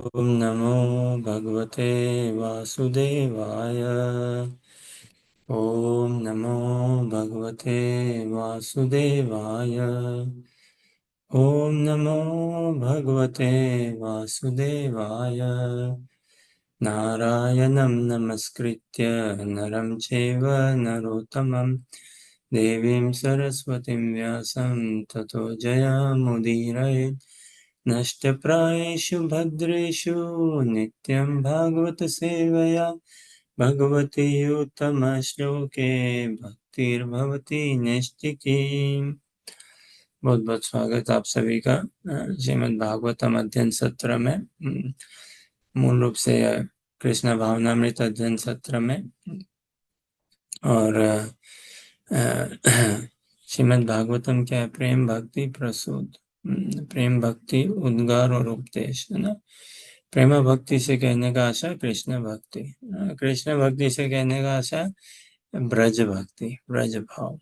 ओम नमो भगवते वासुदेवाय। ओम नमो भगवते वासुदेवाय। ओम नमो भगवते वासुदेवाय। नारायणं नमस्कृत्य नरं चैव नरोत्तमं देवीं सरस्वतीं व्यासं ततो जयमुदीरयेत्। नष्टप्रायेषु भद्रेषु नित्यं भागवत सेवया भगवती उत्तमश्लोके भक्तिर्भवती नैष्टिकी। बहुत बहुत स्वागत आप सभी का श्रीमद् भागवतम अध्ययन सत्र में। मूल रूप से कृष्ण भावनामृत अध्ययन सत्र में और श्रीमद् भागवतम क्या है? प्रेम भक्ति प्रसूत, प्रेम भक्ति उद्गार और उपदेश, है ना। प्रेम भक्ति से कहने का आशा कृष्ण भक्ति, कृष्ण भक्ति से कहने का आशा ब्रज भक्ति, ब्रज भाव।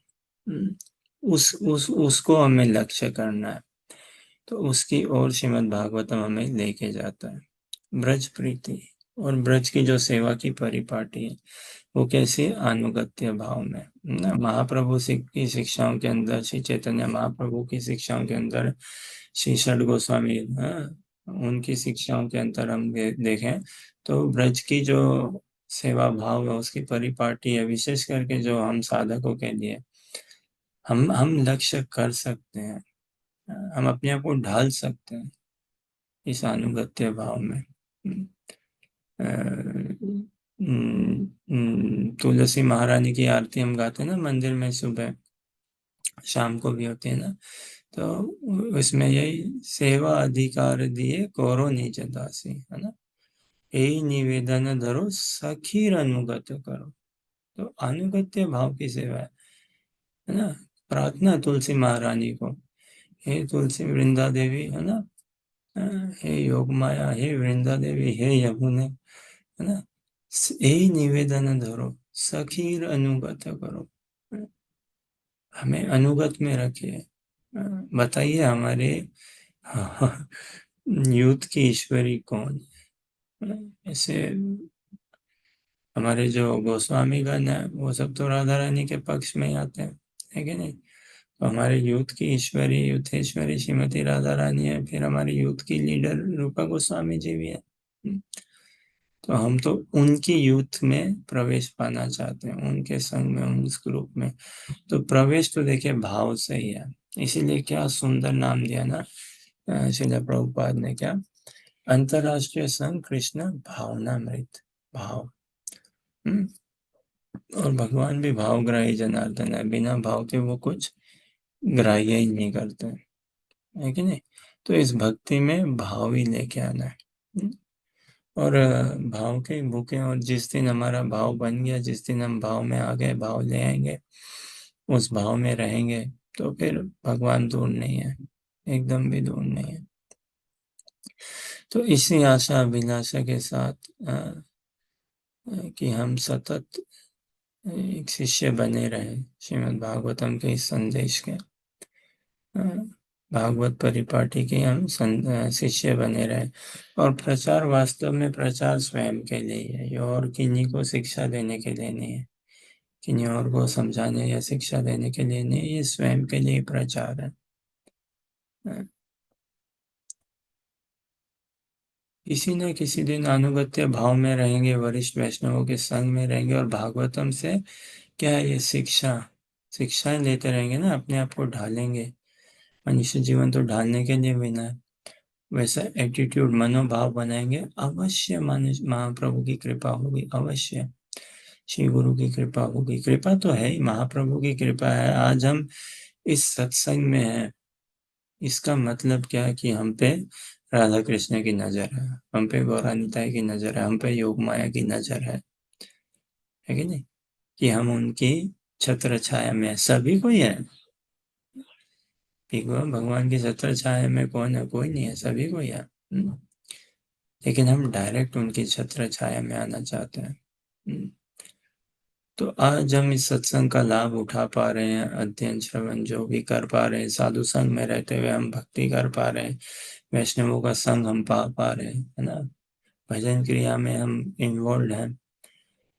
उसको हमें लक्ष्य करना है, तो उसकी ओर श्रीमद् भागवतम हमें लेके जाता है। ब्रज प्रीति और ब्रज की जो सेवा की परिपाटी है वो कैसे? अनुगत्य भाव में ना। महाप्रभु की शिक्षाओं के अंदर, श्री चैतन्य महाप्रभु की शिक्षाओं के अंदर, श्री षड गोस्वामी उनकी शिक्षाओं के अंदर हम देखें तो ब्रज की जो सेवा भाव है उसकी परिपाटी है। विशेष करके जो हम साधकों के लिए हम लक्ष्य कर सकते हैं, हम अपने आप को ढाल सकते हैं इस अनुगत्य भाव में। तुलसी महारानी की आरती हम गाते हैं ना मंदिर में, सुबह शाम को भी होती है ना। तो उसमें यही सेवा अधिकार दिए कौरो निज दासी, है ना। यही निवेदन धरो सखीर अनुगत करो। तो अनुगत्य भाव की सेवा है ना। प्रार्थना तुलसी महारानी को, हे तुलसी वृंदा देवी, है ना, हे योग माया, हे वृंदा देवी, हे यमुने, है ना। यही निवेदन धरो सखीर अनुगत करो, हमें अनुगत में रखिए। बताइए हमारे यूथ की ईश्वरी कौन? ऐसे हमारे जो गोस्वामी गण है वो सब तो राधा रानी के पक्ष में ही आते हैं, है कि नहीं। तो हमारे यूथ की ईश्वरी, यूथेश्वरी श्रीमती राधा रानी है, फिर हमारी यूथ की लीडर रूपा गोस्वामी जी भी है। तो हम तो उनकी यूथ में प्रवेश पाना चाहते हैं, उनके संग में, उस ग्रुप में। तो प्रवेश तो देखिए भाव से ही है। इसीलिए क्या सुंदर नाम दिया ना श्रील प्रभुपाद ने, क्या? अंतरराष्ट्रीय संघ कृष्ण भावनामृत भाव। और भगवान भी भावग्राही जनार्दन है, बिना भाव के वो कुछ ग्राह्य ही नहीं करते, है कि नहीं। तो इस भक्ति में भाव ही लेके आना है। और भाव के भूखे, और जिस दिन हमारा भाव बन गया, जिस दिन हम भाव में आ गए, भाव ले आएंगे, उस भाव में रहेंगे, तो फिर भगवान दूर नहीं है, एकदम भी दूर नहीं है। तो इसी आशा अभिलाषा के साथ कि हम सतत एक शिष्य बने रहे श्रीमद् भागवतम के इस संदेश के, भागवत परिपाटी के हम शिष्य बने रहे। और प्रचार वास्तव में प्रचार स्वयं के लिए है, ये और किन्हीं को शिक्षा देने के लिए नहीं है, किन्हीं और को समझाने या शिक्षा देने के लिए नहीं, ये स्वयं के लिए प्रचार है। किसी न किसी दिन अनुगत्य भाव में रहेंगे, वरिष्ठ वैष्णवों के संग में रहेंगे, और भागवतम से क्या है? ये शिक्षाएं लेते रहेंगे ना, अपने आप को ढालेंगे। मनुष्य जीवन तो ढालने के लिए बिना है, वैसा एटीट्यूड, मनोभाव बनाएंगे, अवश्य महाप्रभु की कृपा होगी, अवश्य श्री गुरु की कृपा होगी। कृपा तो है ही, महाप्रभु की कृपा है। आज हम इस सत्संग में हैं, इसका मतलब क्या है? कि हम पे राधा कृष्ण की नजर है, हम पे गौरानिताई की नजर है, हम पे योग माया की नजर है कि नहीं। कि हम उनकी छत्र छाया में, सभी को ही है। भगवान की छत्र छाया में कौन है? कोई नहीं है, सभी को ही है। लेकिन हम डायरेक्ट उनकी छत्र छाया में आना चाहते हैं। तो आज हम इस सत्संग का लाभ उठा पा रहे हैं, अध्ययन श्रवण जो भी कर पा रहे हैं, साधु संग में रहते हुए हम भक्ति कर पा रहे हैं, वैष्णवों का संग हम पा रहे हैं, है ना, भजन क्रिया में हम इन्वॉल्व हैं,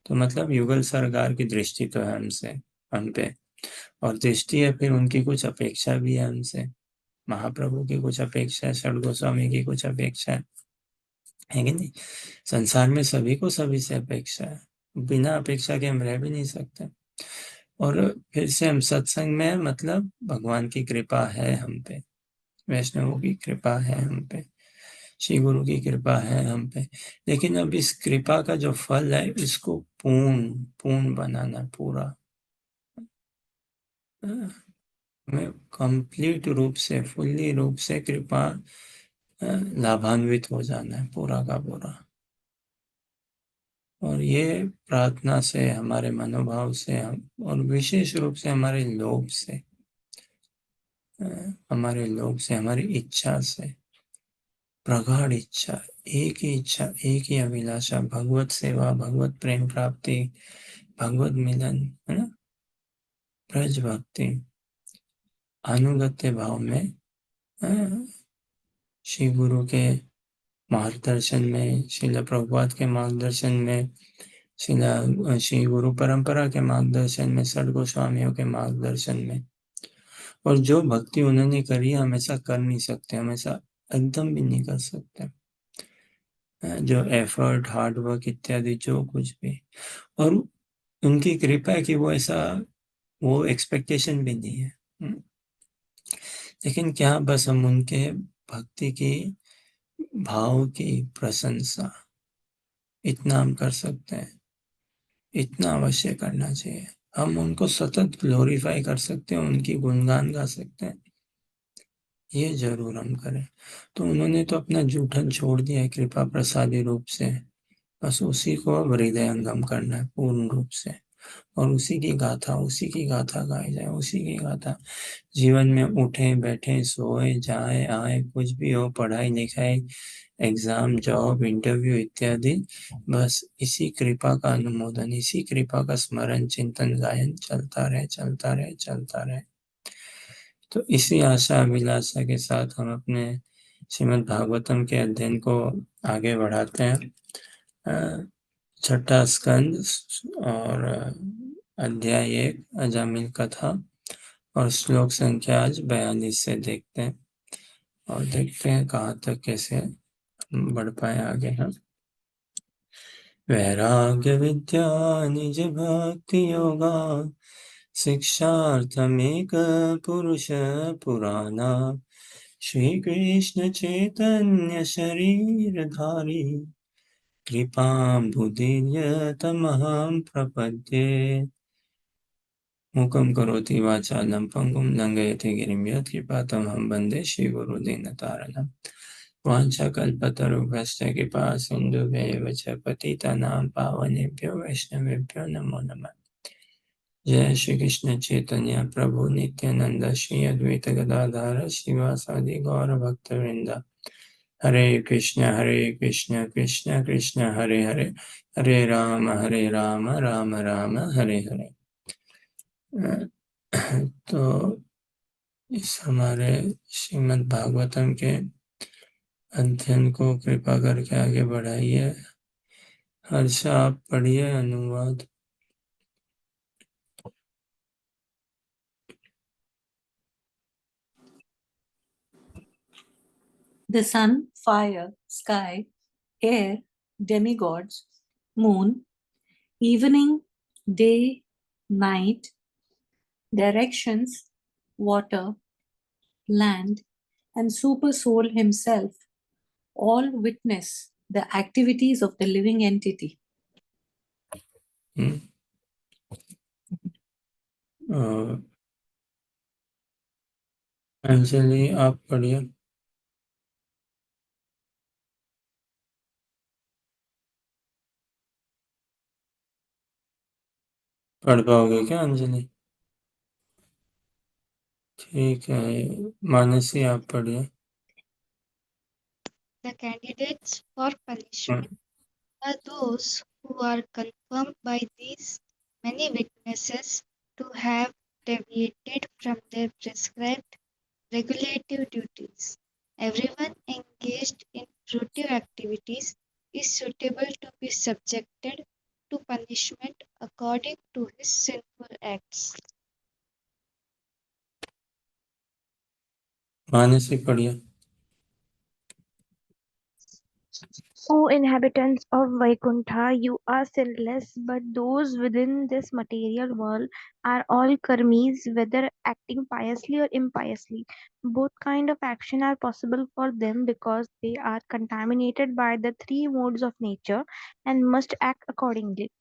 तो मतलब युगल सरकार की दृष्टि तो है हमसे, हम पे, और दृष्टि है, फिर उनकी कुछ अपेक्षा भी है हमसे, महाप्रभु की कुछ अपेक्षा है, षड गोस्वामी की कुछ अपेक्षा है कि नहीं। संसार में सभी को सभी से अपेक्षा है, बिना अपेक्षा के हम रह भी नहीं सकते। और फिर से हम सत्संग में, मतलब भगवान की कृपा है हम पे, वैष्णवों की कृपा है हम पे, श्री गुरु की कृपा है हम पे, लेकिन अब इस कृपा का जो फल है इसको पूर्ण पूर्ण बनाना, पूरा में कंप्लीट रूप से, फुल्ली रूप से कृपा लाभान्वित हो जाना है, पूरा का पूरा। और ये प्रार्थना से, हमारे मनोभाव से, हम, और विशेष रूप से हमारे लोभ से, हमारे लोभ से, हमारी इच्छा से, प्रगाढ़ इच्छा, एक ही इच्छा, एक ही अभिलाषा, भगवत सेवा, भगवत प्रेम प्राप्ति, भगवत मिलन, है ना, ब्रज भक्ति, अनुगत्य भाव में, श्री गुरु के मार्गदर्शन में, श्रील प्रभुपाद के मार्गदर्शन में, श्री गुरु परंपरा के मार्गदर्शन में, षड गोस्वामियों के मार्गदर्शन में। और जो भक्ति उन्होंने करी है, हम ऐसा कर नहीं सकते, हम ऐसा एकदम भी नहीं कर सकते, जो एफर्ट, हार्ड वर्क इत्यादि जो कुछ भी, और उनकी कृपा है कि वो ऐसा, वो एक्सपेक्टेशन भी नहीं है। लेकिन क्या बस हम उनके भक्ति की, भाव की प्रशंसा, इतना हम कर सकते हैं, इतना अवश्य करना चाहिए। हम उनको सतत ग्लोरीफाई कर सकते हैं, उनकी गुणगान गा सकते हैं, ये जरूर हम करें। तो उन्होंने तो अपना जूठन छोड़ दिया है कृपा प्रसादी रूप से, बस उसी को अब हृदयंगम करना है पूर्ण रूप से, और उसी की गाथा, उसी की गाथा गाई जाए, उसी की गाथा जीवन में उठे बैठे सोए जाए आए, कुछ भी हो, पढ़ाई लिखाई, एग्जाम, जॉब, इंटरव्यू इत्यादि, बस इसी कृपा का अनुमोदन, इसी कृपा का स्मरण, चिंतन, गायन चलता रहे, चलता रहे, चलता रहे। तो इसी आशा अभिलाषा के साथ हम अपने श्रीमद् भागवतम के अध्ययन को आगे बढ़ाते हैं। छठा स्कंद और अध्याय 1 अजामिल कथा, और श्लोक संख्या आज 42 से देखते हैं, और देखते हैं कहाँ तक कैसे बढ़ पाए आगे हम। वैराग्य विद्या निज भक्ति योगा, शिक्षार्थमेक पुरुष पुराना, श्री कृष्ण चैतन्य शरीरधारी, कृपाम्बुदीर्यतमहं प्रपद्ये। मूकं करोति वाचालं पंगुं लंघयति गिरिं यत्कृपातमहं वन्दे श्रीगुरुदीनतारिणम्। वाञ्छाकल्पतरुभ्यश्च कृपा सिन्धुभ्येव च पतितानां पावनेभ्यो वैष्णवेभ्यो नमो नमः। जय श्री कृष्ण चैतन्य प्रभु नित्यानंद, श्री अद्वैत गदाधर श्रीवासादि गौर भक्तवृंद। हरे कृष्ण कृष्ण कृष्ण हरे हरे, हरे राम राम राम हरे हरे। तो इस हमारे श्रीमद् भागवतम के अध्ययन को कृपा करके आगे बढ़ाइए। हर्षा आप पढ़िए अनुवाद। The sun, fire, sky, air, demigods, moon, evening, day, night, directions, water, land, and Super Soul himself all witness the activities of the living entity. Anjali आप पढ़िए। पढ़ पाओगे क्या अंजलि? ठीक है, मानसी आप पढ़िए। The candidates for punishment are those who are confirmed by these many witnesses to have deviated from their prescribed regulative duties. Everyone engaged in fruitive activities is suitable to be subjected to punishment according to his sinful acts. Mansi पढ़िए। O inhabitants of Vaikuntha, you are sinless, but those within this material world are all karmis, whether acting piously or impiously. Both kind of action are possible for them because they are contaminated by the three modes of nature and must act accordingly.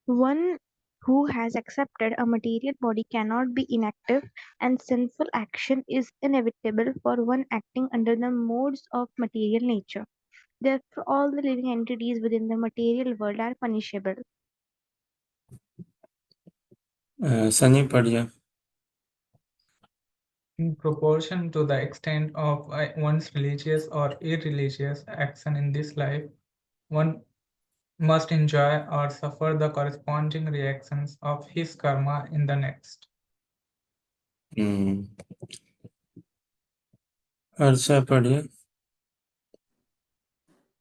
One who has accepted a material body cannot be inactive, and sinful action is inevitable for one acting under the modes of material nature. Therefore, all the living entities within the material world are punishable. Sunny पढ़िए। In proportion to the extent of one's religious or irreligious action in this life, one must enjoy or suffer the corresponding reactions of his karma in the next. Harsha पढ़िए।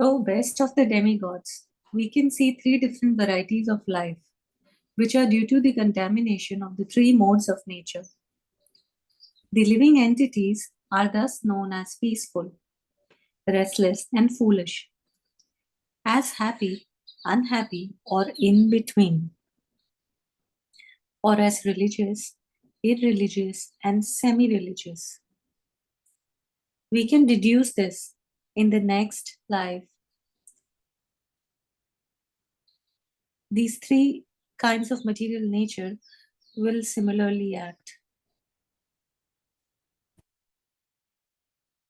O best of the demigods, we can see three different varieties of life, which are due to the contamination of the three modes of nature. The living entities are thus known as peaceful, restless, and foolish, as happy, unhappy, or in between, or as religious, irreligious, and semi religious. We can deduce this in the next life. These three kinds of material nature will similarly act.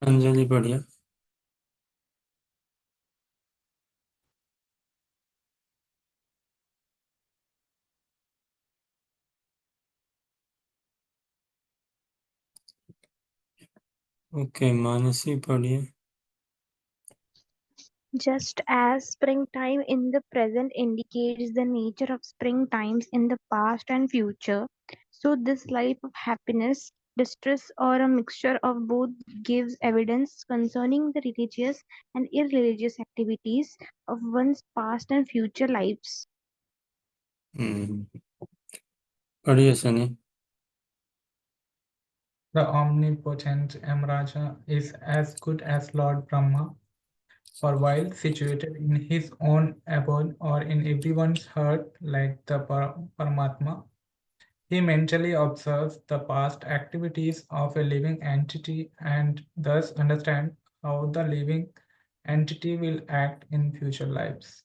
Anjali पढ़िए। Okay, Mansi पढ़िए। Just as springtime in the present indicates the nature of springtimes in the past and future, so this life of happiness, distress, or a mixture of both gives evidence concerning the religious and irreligious activities of one's past and future lives. पढ़िए Sunny. The omnipotent Yamraja is as good as Lord Brahma, for while situated in his own abode or in everyone's heart like the Paramatma, he mentally observes the past activities of a living entity and thus understands how the living entity will act in future lives.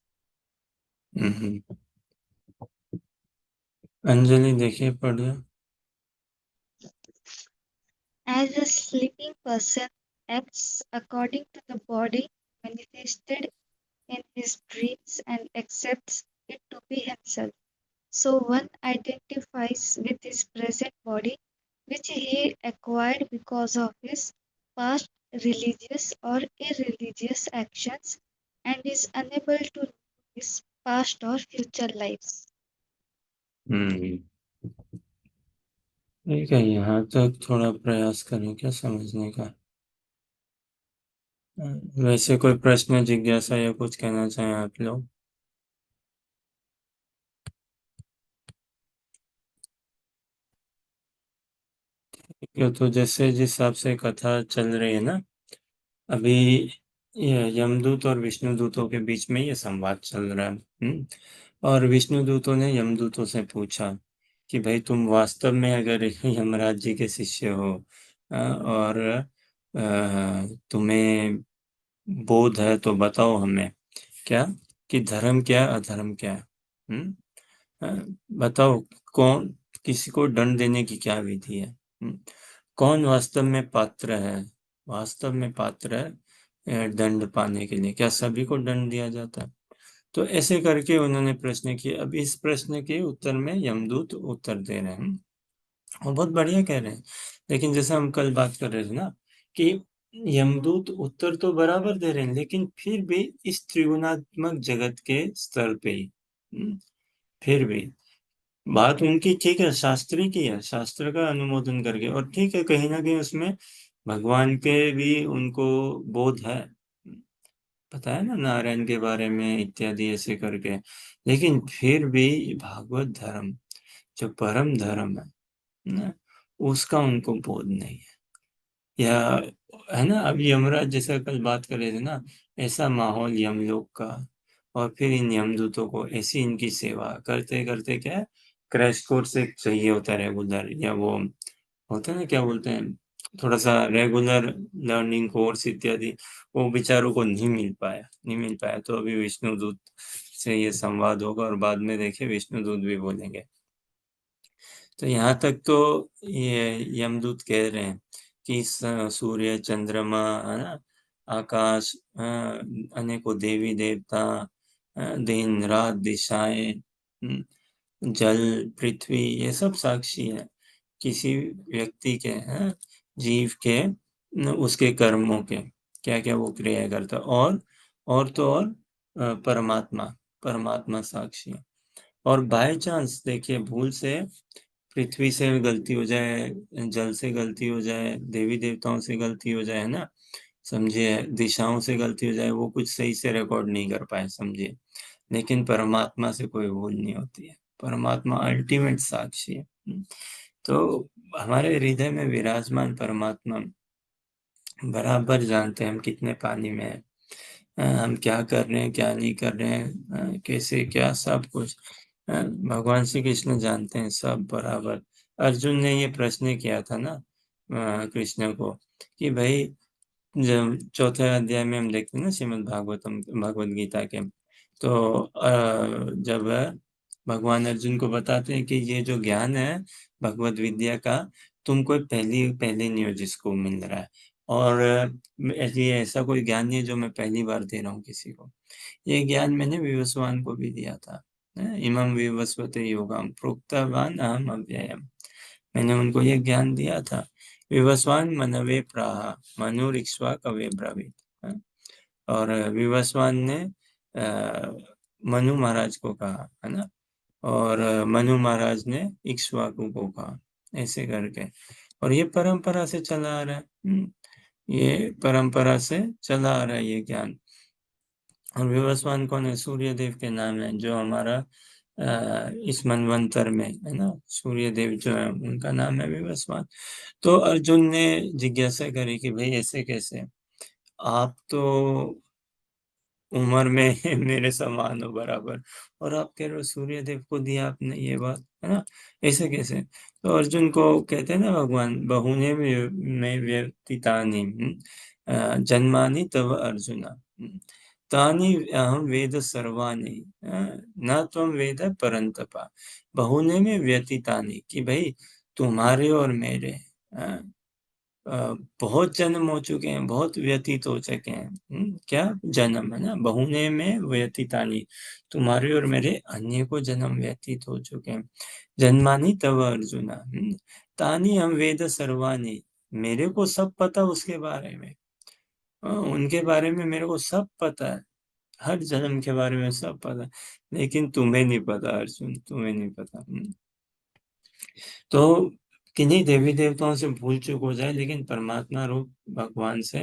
Anjali देखिए पढ़िए। As a sleeping person acts according to the body manifested in his dreams and accepts it to be himself, so one identifies with his present body, which he acquired because of his past religious or irreligious actions, and is unable to know his past or future lives. ठीक है, यहाँ तक थोड़ा प्रयास करें क्या समझने का। वैसे कोई प्रश्न, जिज्ञासा या कुछ कहना चाहें आप लोग? ठीक है, तो जैसे जिस हिसाब से कथा चल रही है ना, अभी ये यमदूत और विष्णु दूतों के बीच में ये संवाद चल रहा है। और विष्णु दूतों ने यमदूतों से पूछा कि भाई तुम वास्तव में अगर यमराज जी के शिष्य हो और तुम्हें बोध है तो बताओ हमें क्या, कि धर्म क्या है, अधर्म क्या है। बताओ कौन, किसी को दंड देने की क्या विधि है। कौन वास्तव में पात्र है, वास्तव में पात्र है दंड पाने के लिए, क्या सभी को दंड दिया जाता है। तो ऐसे करके उन्होंने प्रश्न किए। अब इस प्रश्न के उत्तर में यमदूत उत्तर दे रहे हैं और बहुत बढ़िया कह रहे हैं। लेकिन जैसा हम कल बात कर रहे थे ना, कि यमदूत उत्तर तो बराबर दे रहे हैं, लेकिन फिर भी इस त्रिगुणात्मक जगत के स्तर पे ही, फिर भी बात उनकी ठीक है, शास्त्री की है, शास्त्र का अनुमोदन करके, और ठीक है कहीं ना कहीं उसमें भगवान के भी उनको बोध है, पता है ना नारायण के बारे में इत्यादि ऐसे करके, लेकिन फिर भी भागवत धर्म जो परम धर्म है ना, उसका उनको बोध नहीं है। या है ना, अब यमराज जैसा कल बात कर रहे थे ना, ऐसा माहौल यमलोक का, और फिर इन यमदूतों को ऐसी इनकी सेवा करते करते क्या है, क्रैश कोर्स एक चाहिए होता है रेगुलर, या वो होता है ना क्या बोलते हैं, थोड़ा सा रेगुलर लर्निंग कोर्स इत्यादि, वो बेचारों को नहीं मिल पाया। तो अभी विष्णुदूत से ये संवाद होगा, और बाद में देखिए विष्णुदूत भी बोलेंगे। तो यहाँ तक तो ये यमदूत कह रहे हैं कि सूर्य, चंद्रमा, है ना, आकाश, अनेकों देवी देवता, दिन रात दिशाएं, जल, पृथ्वी, ये सब साक्षी है किसी व्यक्ति के, जीव के, उसके कर्मों के, क्या क्या वो क्रिया करता, और तो और परमात्मा परमात्मा साक्षी है। और बाय चांस देखिए भूल से पृथ्वी से गलती हो जाए, जल से गलती हो जाए, देवी देवताओं से गलती हो जाए, है ना, समझिए दिशाओं से गलती हो जाए, वो कुछ सही से रिकॉर्ड नहीं कर पाए, समझिए, लेकिन परमात्मा से कोई भूल नहीं होती है, परमात्मा अल्टीमेट साक्षी है। तो हमारे हृदय में विराजमान परमात्मा बराबर जानते हैं हम कितने पानी में हैं, हम क्या कर रहे हैं, क्या नहीं कर रहे हैं, कैसे क्या, सब कुछ भगवान श्री कृष्ण जानते हैं सब बराबर। अर्जुन ने ये प्रश्न किया था ना कृष्ण को, कि भाई जब चौथे अध्याय में हम देखते हैं ना श्रीमद् भागवतम, भगवत गीता के, तो जब भगवान अर्जुन को बताते हैं कि ये जो ज्ञान है भगवत विद्या का, तुमको पहली पहले नहीं हो जिसको मिल रहा है, और ये ऐसा कोई ज्ञान नहीं है जो मैं पहली बार दे रहा हूँ किसी को, ये ज्ञान मैंने विवस्वान को भी दिया था, इमं विवस्वते योगम प्रोक्तवान अहम अव्ययम, मैंने उनको ये ज्ञान दिया था। विवस्वान मनवे प्राह मनुरिक्ष्वा कवे ब्रवीत, और विवस्वान ने मनु महाराज को कहा, है ना, और मनु महाराज ने इक्ष्वाकु को कहा, ऐसे करके, और ये परंपरा से चला आ रहा है। ये परंपरा से चला आ रहा है ये ज्ञान। और विवस्वान कौन है? सूर्य देव के नाम है, जो हमारा इस मनवंतर में है ना, सूर्य देव जो है उनका नाम है विवस्वान। तो अर्जुन ने जिज्ञासा करी कि भाई ऐसे कैसे, आप तो उम्र में मेरे समान हो बराबर, और आप कह रहे हो सूर्य देव को दिया आपने ये बात, है ना, ऐसे कैसे? तो अर्जुन को कहते हैं ना भगवान, बहुने में व्यतीतानि जन्मानि तव अर्जुन, तानि अहम वेद सर्वाणि, न त्वं वेद परंतपा, बहुने में व्यतीतानि, कि भाई तुम्हारे और मेरे बहुत जन्म हो चुके हैं, बहुत व्यतीत हो चुके हैं, क्या जन्म, है ना, बहुने में व्यतीतानि, तुम्हारे और मेरे अनेकों जन्म व्यतीत हो चुके हैं, जन्मानि तव अर्जुन, तानि हम वेद सर्वाणि, मेरे को सब पता उसके बारे में, उनके बारे में मेरे को सब पता है, हर जन्म के बारे में सब पता है, लेकिन तुम्हें नहीं पता अर्जुन, तुम्हें नहीं पता। तो किन्हीं देवी देवताओं से भूल चूक हो जाए, लेकिन परमात्मा रूप भगवान से,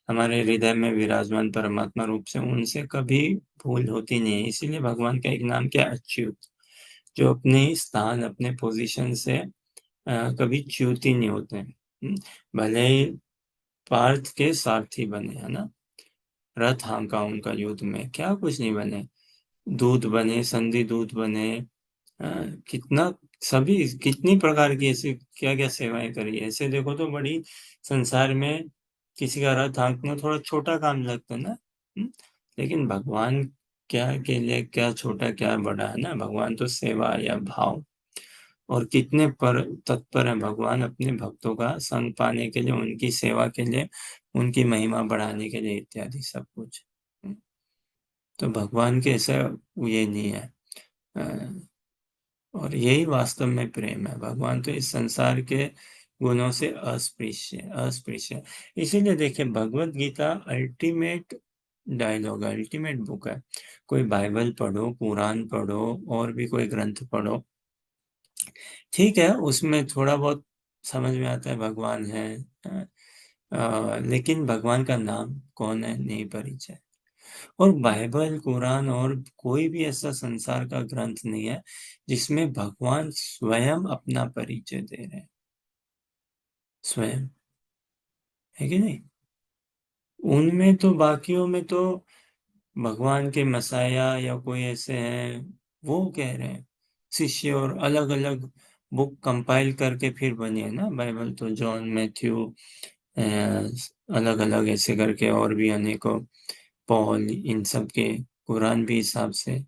हमारे हृदय में विराजमान परमात्मा रूप से, उनसे कभी भूल होती नहीं है। इसीलिए भगवान का एक नाम क्या है? अच्युत, जो अपने स्थान, अपने पोजीशन से कभी च्युत ही नहीं होते हैं। भले ही पार्थ के सारथी बने, है ना, रथ हांका उनका युद्ध में, क्या कुछ नहीं बने, दूत बने, संधि दूत बने, कितना, सभी कितनी प्रकार की ऐसी क्या क्या सेवाएं करी। ऐसे देखो तो बड़ी, संसार में किसी का रथ हाँकना थोड़ा छोटा काम लगता है ना, लेकिन भगवान क्या के लिए क्या छोटा क्या बड़ा, है ना, भगवान तो सेवा या भाव, और कितने पर तत्पर है भगवान अपने भक्तों का संग पाने के लिए, उनकी सेवा के लिए, उनकी महिमा बढ़ाने के लिए इत्यादि सब कुछ। तो भगवान के ऐसा ये नहीं है, और यही वास्तव में प्रेम है। भगवान तो इस संसार के गुणों से अस्पृश्य अस्पृश्य। इसीलिए देखिए Bhagavad Gita ultimate dialogue, ultimate book है। कोई बाइबल पढ़ो, कुरान पढ़ो, और भी कोई ग्रंथ पढ़ो, ठीक है, उसमें थोड़ा बहुत समझ में आता है भगवान है, लेकिन भगवान का नाम कौन है नहीं परिचय। और बाइबल, कुरान और कोई भी ऐसा संसार का ग्रंथ नहीं है जिसमें भगवान स्वयं अपना परिचय दे रहे हैं, स्वयं, है कि नहीं? उनमें तो, बाकियों में तो भगवान के मसाया या कोई ऐसे हैं, वो कह रहे हैं शिष्य, और अलग अलग बुक कंपाइल करके फिर बनी है ना बाइबल, तो जॉन, मैथ्यू, अलग अलग ऐसे करके, और भी अनेकों, पॉल, इन सब के, कुरान भी हिसाब से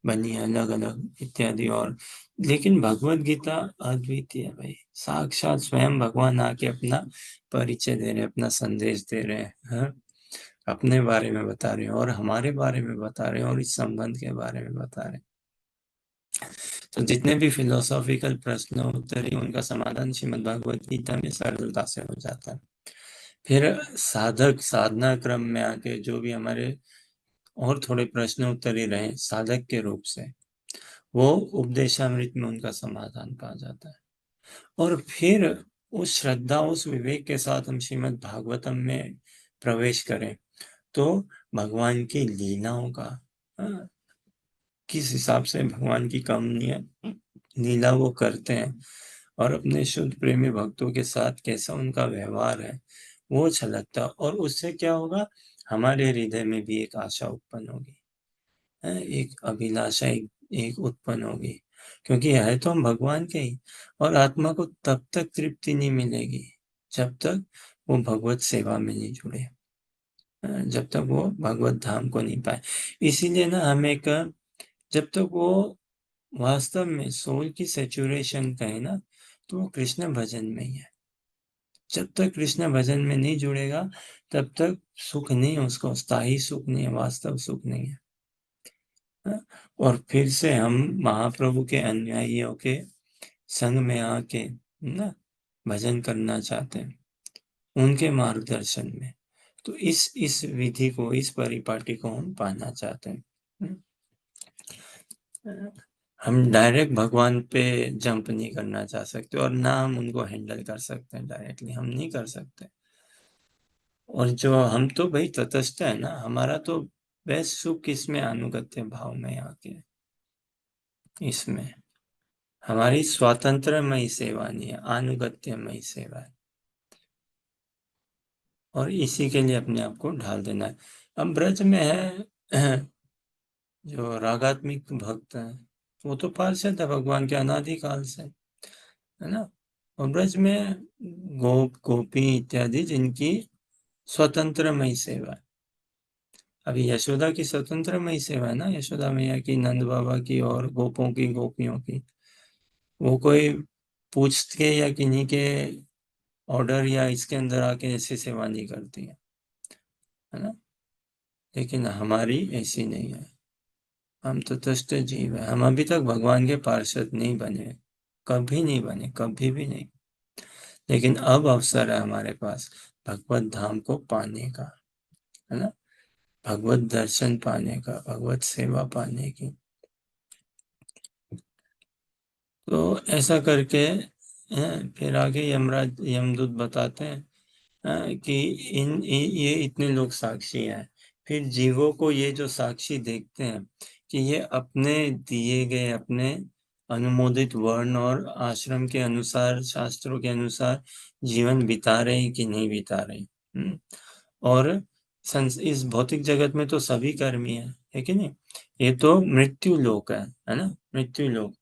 बनी है अलग अलग इत्यादि। और लेकिन भगवत गीता अद्वितीय है भाई, साक्षात स्वयं भगवान आके अपना परिचय दे रहे हैं, अपना संदेश दे रहे हैं, हाँ? अपने बारे में बता रहे हैं और हमारे बारे में बता रहे हैं और इस संबंध के बारे में बता रहे हैं। तो जितने भी फिलोसॉफिकल प्रश्न उत्तर हैं, उनका समाधान श्रीमद् भगवत गीता में सरलता से हो जाता है। फिर साधक साधना क्रम में आके जो भी हमारे और थोड़े प्रश्न उत्तर ही रहे साधक के रूप से, वो उपदेशामृत में उनका समाधान पा जाता है। और फिर उस श्रद्धा, उस विवेक के साथ हम श्रीमद् भागवतम में प्रवेश करें तो भगवान की लीलाओं का, हाँ, किस हिसाब से भगवान की कमनीय लीला वो करते हैं और अपने शुद्ध प्रेमी भक्तों के साथ कैसा उनका व्यवहार है, वो छलकता। और उससे क्या होगा, हमारे हृदय में भी एक आशा उत्पन्न होगी, एक अभिलाषा एक उत्पन्न होगी, क्योंकि है तो हम भगवान के ही। और आत्मा को तब तक तृप्ति नहीं मिलेगी जब तक वो भगवत सेवा में नहीं जुड़े, जब तक वो भगवत धाम को नहीं पाए। इसीलिए ना हमें जब तक वो वास्तव में सोल की सेचुरेशन का है ना, तो वो कृष्ण भजन में ही है। जब तक कृष्ण भजन में नहीं जुड़ेगा तब तक सुख नहीं है, उसको स्थायी सुख नहीं है, वास्तव सुख नहीं है। और फिर से हम महाप्रभु के अनुयायियों के संग में आके ना भजन करना चाहते हैं, उनके मार्गदर्शन में। तो इस विधि को, इस परिपाटी को हम पाना चाहते हैं। हम डायरेक्ट भगवान पे जंप नहीं करना चाह सकते, और ना हम उनको हैंडल कर सकते हैं डायरेक्टली, हम नहीं कर सकते। और जो हम तो भाई तटस्थ है ना, हमारा तो बेस्ट सुख किसमें, अनुगत्य भाव में आके, इसमें हमारी स्वातंत्रमयी सेवा नहीं है, अनुगत्यमयी सेवा है। और इसी के लिए अपने आप को ढाल देना है। अब ब्रज में है जो रागात्मिक भक्त है, वो तो पार्षद है भगवान के अनादिकाल से, है ना। और ब्रज में गोप गोपी इत्यादि जिनकी स्वतंत्रमयी सेवा है। अभी यशोदा की स्वतंत्रमयी सेवा है ना, यशोदा मैया की, नंद बाबा की और गोपों की, गोपियों की। वो कोई पूछ के या किन्हीं के ऑर्डर या इसके अंदर आके ऐसी सेवा नहीं करती है ना। लेकिन हमारी ऐसी नहीं है, हम तो तटस्थ जीव है, हम अभी तक भगवान के पार्षद नहीं बने, कभी नहीं बने, कभी भी नहीं। लेकिन अब अवसर है हमारे पास भगवत धाम को पाने का, है ना, भगवत दर्शन पाने का, भगवत सेवा पाने की। तो ऐसा करके फिर आगे यमदूत बताते हैं कि ये इतने लोग साक्षी हैं। फिर जीवों को ये जो साक्षी देखते हैं कि ये अपने दिए गए, अपने अनुमोदित वर्ण और आश्रम के अनुसार, शास्त्रों के अनुसार जीवन बिता रहे हैं कि नहीं बिता रहे। और इस भौतिक जगत में तो सभी कर्मी है कि नहीं। ये तो मृत्यु लोक है ना, मृत्यु लोक।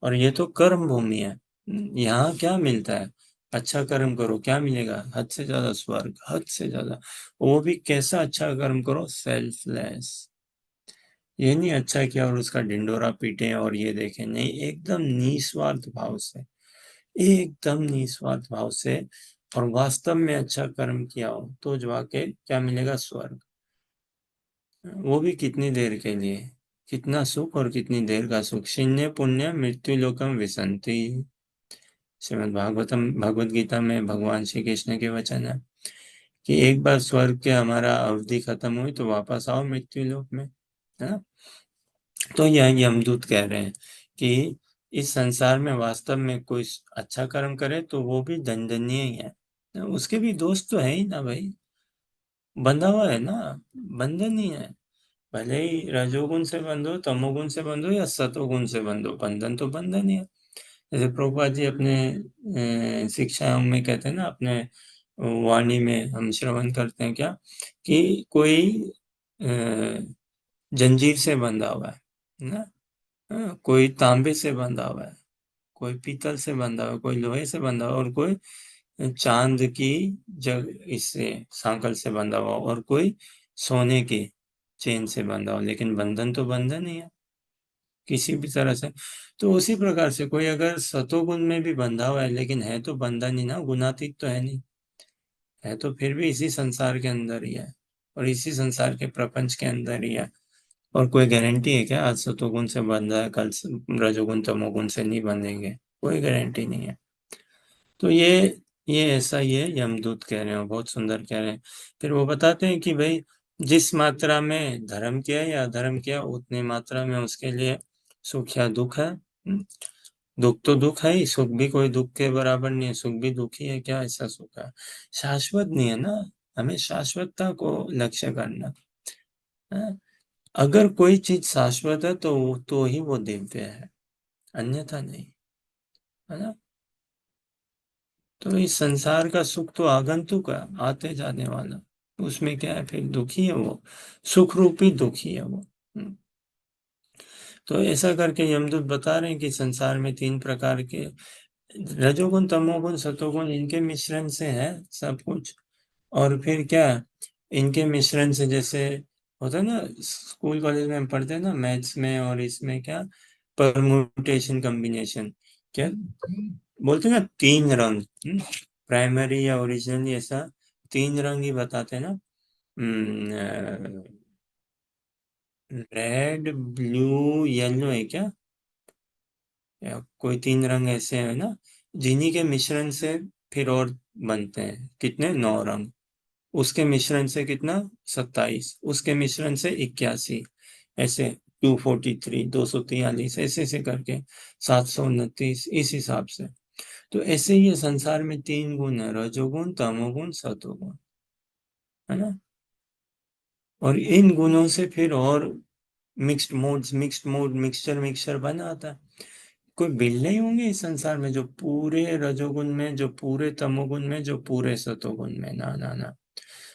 और ये तो कर्म भूमि है। यहाँ क्या मिलता है, अच्छा कर्म करो क्या मिलेगा, हद से ज्यादा स्वर्ग, हद से ज्यादा। वो भी कैसा अच्छा कर्म करो, सेल्फलेस। ये नहीं अच्छा किया और उसका ढिंडोरा पीटे और ये देखें, नहीं, एकदम निस्वार्थ भाव से, एकदम निस्वार्थ भाव से। और वास्तव में अच्छा कर्म किया हो तो जो आके क्या मिलेगा, स्वर्ग। वो भी कितनी देर के लिए, कितना सुख और कितनी देर का सुख। शिन्य पुण्य मृत्यु लोकम विसंति, श्रीमद् भागवतम, भगवत गीता में भगवान श्री कृष्ण के वचन है कि एक बार स्वर्ग के हमारा अवधि खत्म हुई तो वापस आओ मृत्यु लोक में, है ना। तो यह यमदूत कह रहे हैं कि इस संसार में वास्तव में कोई अच्छा कर्म करे तो वो भी दंडनीय ही है। उसके भी दोस्त तो है ही ना भाई, बंधा हुआ है ना, बंधन ही है। भले ही रजोगुण से बंधो, तमोगुण से बंधो या सतोगुण से बंधो, बंधन तो बंधन ही है। जैसे प्रभुपाद जी अपने शिक्षाओं में कहते हैं ना, अपने वाणी में हम श्रवण करते हैं क्या, कि कोई जंजीर से बंधा हुआ है ना, कोई तांबे से बंधा हुआ है, कोई पीतल से बंधा हुआ है, कोई लोहे से बंधा हुआ है, और कोई चांद की जग इससे सांकल से बंधा हुआ, और कोई सोने की चेन से बंधा हुआ, लेकिन बंधन तो बंधन ही है किसी भी तरह से। तो उसी प्रकार से कोई अगर सतोगुण में भी बंधा हुआ है, लेकिन है तो बंधन ही ना, गुणातीत तो है नहीं, है तो फिर भी इसी संसार के अंदर ही है, और इसी संसार के प्रपंच के अंदर ही है। और कोई गारंटी है क्या आज सतोगुण से बंधा है, कल रजोगुण तमोगुण से नहीं बंधेंगे? कोई गारंटी नहीं है। तो ये ऐसा ही है, यमदूत कह रहे हो, बहुत सुंदर कह रहे हैं। फिर वो बताते हैं कि भाई जिस मात्रा में धर्म किया या अधर्म किया, उतनी मात्रा में उसके लिए सुख या दुख है। दुख तो दुख है ही, सुख भी कोई दुख के बराबर नहीं है, सुख भी दुख ही है, क्या ऐसा सुख है? शाश्वत नहीं है ना, हमें शाश्वतता को लक्ष्य करना है। अगर कोई चीज शाश्वत है तो ही वो दिव्य है, अन्यथा नहीं, है ना। तो इस संसार का सुख तो आगंतुक है, आते जाने वाला, उसमें क्या है, फिर दुखी है वो, सुख रूपी दुखी है वो। तो ऐसा करके यमदूत बता रहे हैं कि संसार में 3 प्रकार के रजोगुण तमोगुण सतोगुण, इनके मिश्रण से है सब कुछ। और फिर क्या, इनके मिश्रण से जैसे होता है ना, स्कूल कॉलेज में हम पढ़ते हैं ना, मैथ्स में और इसमें क्या, परमुटेशन कॉम्बिनेशन, क्या बोलते हैं ना, 3 रंग, प्राइमरी या ओरिजिनली ऐसा 3 रंग ही बताते हैं ना, रेड ब्लू येलो है क्या, या कोई 3 रंग ऐसे है ना, जिन्हीं के मिश्रण से फिर और बनते हैं कितने, 9 रंग। उसके मिश्रण से कितना, 27, उसके मिश्रण से 81, ऐसे 243, 243, ऐसे ऐसे करके 729, इस हिसाब से। तो ऐसे ही ये संसार में 3 गुण है, रजोगुण तमोगुण सतोगुण, है ना। और इन गुणों से फिर और मिक्स्ड मोड मिक्सचर मिक्सचर बना आता है। कोई बिल नहीं होंगे इस संसार में जो पूरे रजोगुण में, जो पूरे तमोगुण में, जो पूरे सतोगुण में, ना ना ना,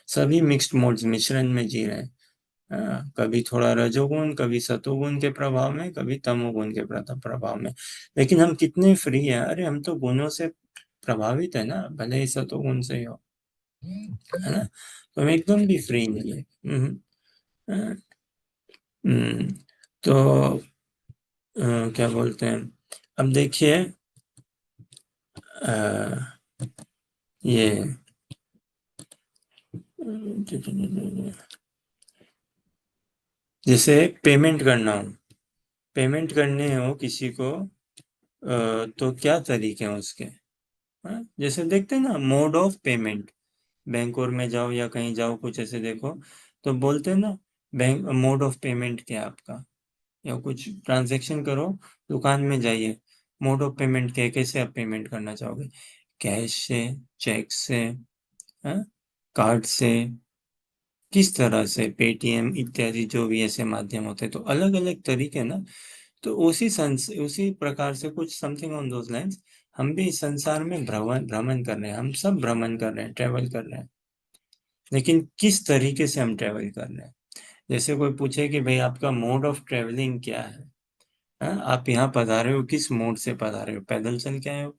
सभी मिक्स्ड मोड्स मिश्रण में जी रहे हैं। कभी थोड़ा रजोगुण, कभी सतोगुण के प्रभाव में, कभी तमोगुण के प्रभाव में। लेकिन हम कितने फ्री हैं, अरे हम तो गुणों से प्रभावित है ना, भले ही सतोगुण से ही हो, है ना। तो हम एकदम भी फ्री नहीं है। अ, तो क्या बोलते हैं, अब देखिए ये जैसे पेमेंट करना हो, पेमेंट करने हो किसी को, तो क्या तरीके हैं उसके, जैसे देखते हैं ना, मोड ऑफ पेमेंट, बैंक और में जाओ या कहीं जाओ, कुछ ऐसे देखो तो बोलते हैं ना, बैंक मोड ऑफ पेमेंट क्या है आपका, या कुछ ट्रांजैक्शन करो, दुकान में जाइए, मोड ऑफ पेमेंट क्या है, कैसे आप पेमेंट करना चाहोगे, कैश से, चेक से, कार्ड से, किस तरह से, पेटीएम इत्यादि जो भी ऐसे माध्यम होते हैं, तो अलग अलग तरीके ना। तो उसी प्रकार से कुछ समथिंग ऑन दोज लाइंस, हम भी इस संसार में भ्रमण भ्रमण कर रहे हैं, हम सब भ्रमण कर रहे हैं, ट्रेवल कर रहे हैं, लेकिन किस तरीके से हम ट्रेवल कर रहे हैं। जैसे कोई पूछे कि भाई आपका मोड ऑफ ट्रेवलिंग क्या है, आप यहाँ पधारे हो, किस मोड से पधारे हो, पैदल चल के आए हो,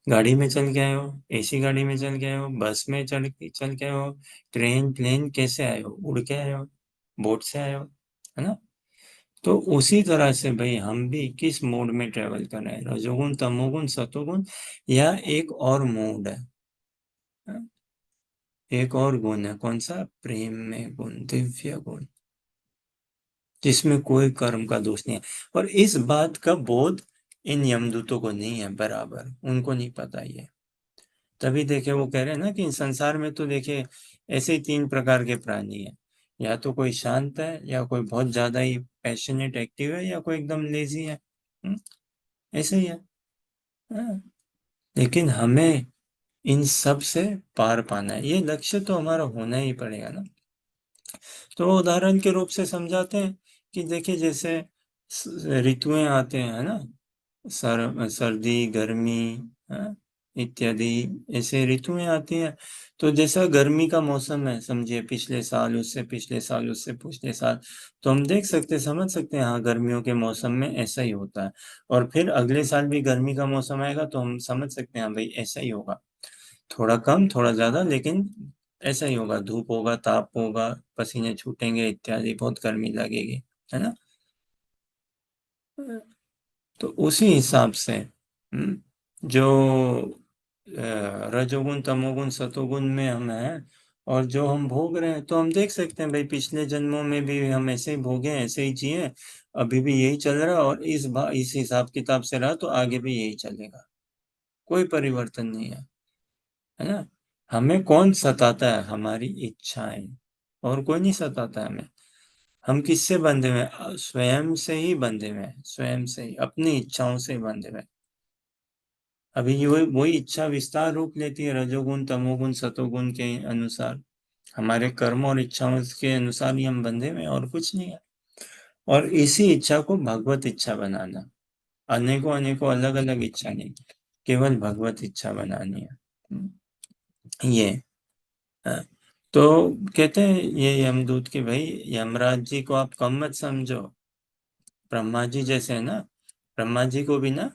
गाड़ी में चल के आए हो, एसी गाड़ी में चल के आए हो, बस में चल के आए हो, ट्रेन प्लेन कैसे आए हो, उड़ के आए हो, बोट से आए हो, है ना। तो उसी तरह से भाई हम भी किस मोड में ट्रेवल कर रहे हैं, रजोगुण तमोगुण सतोगुण, या एक और मोड है, हाँ? एक और गुण है, कौन सा, प्रेम में गुण, दिव्य गुण, जिसमें कोई कर्म का दोष नहीं है। और इस बात का बोध इन यमदूतों को नहीं है, बराबर उनको नहीं पता ये। तभी देखे वो कह रहे हैं ना कि संसार में तो देखे ऐसे ही 3 प्रकार के प्राणी है, या तो कोई शांत है, या कोई बहुत ज्यादा ही पैशनेट एक्टिव है, या कोई एकदम लेजी है। ऐसे ही है। हाँ, लेकिन हमें इन सब से पार पाना है, ये लक्ष्य तो हमारा होना ही पड़ेगा ना। तो उदाहरण के रूप से समझाते हैं कि देखिए जैसे ऋतुएं आते हैं, है ना, सर्दी, गर्मी, हाँ, इत्यादि ऐसे ऋतुएं आती हैं। तो जैसा गर्मी का मौसम है, समझिए पिछले साल, उससे पिछले साल, उससे पिछले साल, तो हम देख सकते, समझ सकते हैं, हाँ गर्मियों के मौसम में ऐसा ही होता है। और फिर अगले साल भी गर्मी का मौसम आएगा तो हम समझ सकते हैं हाँ भाई ऐसा ही होगा, थोड़ा कम थोड़ा ज्यादा, लेकिन ऐसा ही होगा, धूप होगा, ताप होगा, पसीने छूटेंगे इत्यादि, बहुत गर्मी लगेगी, है ना। तो उसी हिसाब से जो रजोगुण, तमोगुण, सतोगुण में हम हैं और जो हम भोग रहे हैं, तो हम देख सकते हैं भाई पिछले जन्मों में भी हम ऐसे ही भोगे, ऐसे ही जिए, अभी भी यही चल रहा है, और इस हिसाब किताब से रहा तो आगे भी यही चलेगा, कोई परिवर्तन नहीं है ना। हमें कौन सताता है? हमारी इच्छाएं, और कोई नहीं सताता हमें। हम किससे बंधे हुए हैं? स्वयं से ही बंधे हुए हैं, स्वयं से ही, अपनी इच्छाओं से ही बंधे हुए हैं। अभी ये वही इच्छा विस्तार रूप लेती है रजोगुण, तमोगुण, सतोगुण के अनुसार। हमारे कर्म और इच्छाओं के अनुसार ही हम बंधे हुए हैं, और कुछ नहीं है। और इसी इच्छा को भगवत इच्छा बनाना, अनेकों अनेकों अलग अलग इच्छा नहीं, केवल भगवत इच्छा बनानी है। ये हाँ। तो कहते हैं ये यमदूत के, भाई यमराज जी को आप कम मत समझो, ब्रह्मा जी जैसे है ना, ब्रह्मा जी को भी ना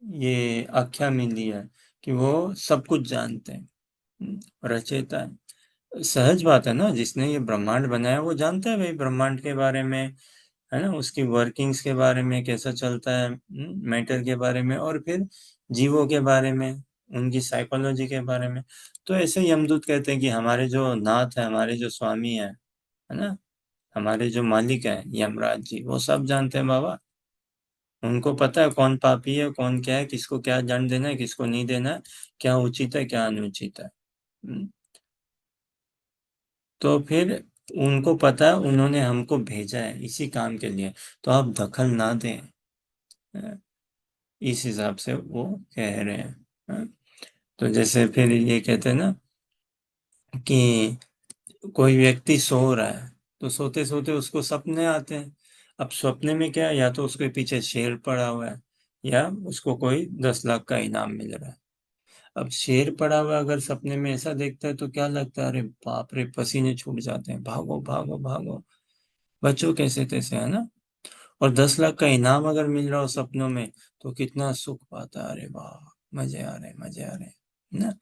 ये आख्या मिली है कि वो सब कुछ जानते हैं, रचेता है। सहज बात है ना, जिसने ये ब्रह्मांड बनाया वो जानता है भाई ब्रह्मांड के बारे में, है ना, उसकी वर्किंग्स के बारे में, कैसा चलता है मैटर के बारे में, और फिर जीवों के बारे में, उनकी साइकोलॉजी के बारे में। तो ऐसे ही यमदूत कहते हैं कि हमारे जो नाथ है, हमारे जो स्वामी है ना, हमारे जो मालिक है यमराज जी, वो सब जानते हैं बाबा। उनको पता है कौन पापी है, कौन क्या है, किसको क्या दंड देना है, किसको नहीं देना है, क्या उचित है, क्या अनुचित है। हम्म। तो फिर उनको पता है, उन्होंने हमको भेजा है इसी काम के लिए, तो आप दखल ना दें। इस हिसाब से वो कह रहे हैं। तो जैसे फिर ये कहते हैं ना कि कोई व्यक्ति सो रहा है, तो सोते सोते उसको सपने आते हैं। अब सपने में क्या है, या तो उसके पीछे शेर पड़ा हुआ है, या उसको कोई 10 लाख का इनाम मिल रहा है। अब शेर पड़ा हुआ अगर सपने में ऐसा देखता है तो क्या लगता है, अरे बाप रे, पसीने छूट जाते हैं, भागो भागो भागो, बचो कैसे तैसे, है ना। और 10 लाख का इनाम अगर मिल रहा हो सपनों में, तो कितना सुख पाता है, अरे वाह, मजे आ रहे, मजे आ रहे, है ना।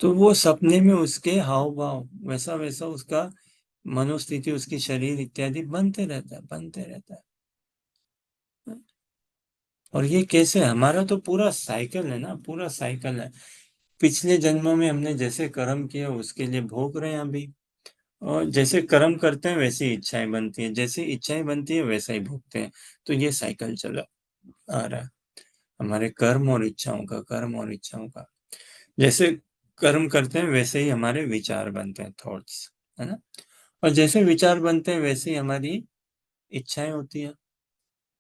तो वो सपने में उसके हाव भाव वैसा वैसा उसका मनोस्थिति, उसकी शरीर इत्यादि बनते रहता है, बनते रहता है। और ये कैसे, हमारा तो पूरा साइकिल है ना, पूरा साइकिल है। पिछले जन्मों में हमने जैसे कर्म किया उसके लिए भोग रहे हैं अभी, और जैसे कर्म करते हैं वैसी इच्छाएं बनती हैं, जैसी इच्छाएं बनती है वैसा ही भोगते हैं। तो ये साइकिल चला आ रहा है, हमारे कर्म और इच्छाओं का, कर्म और इच्छाओं का। जैसे कर्म करते हैं वैसे ही हमारे विचार बनते हैं, थॉट्स, है ना। और जैसे विचार बनते हैं वैसे ही हमारी इच्छाएं होती है,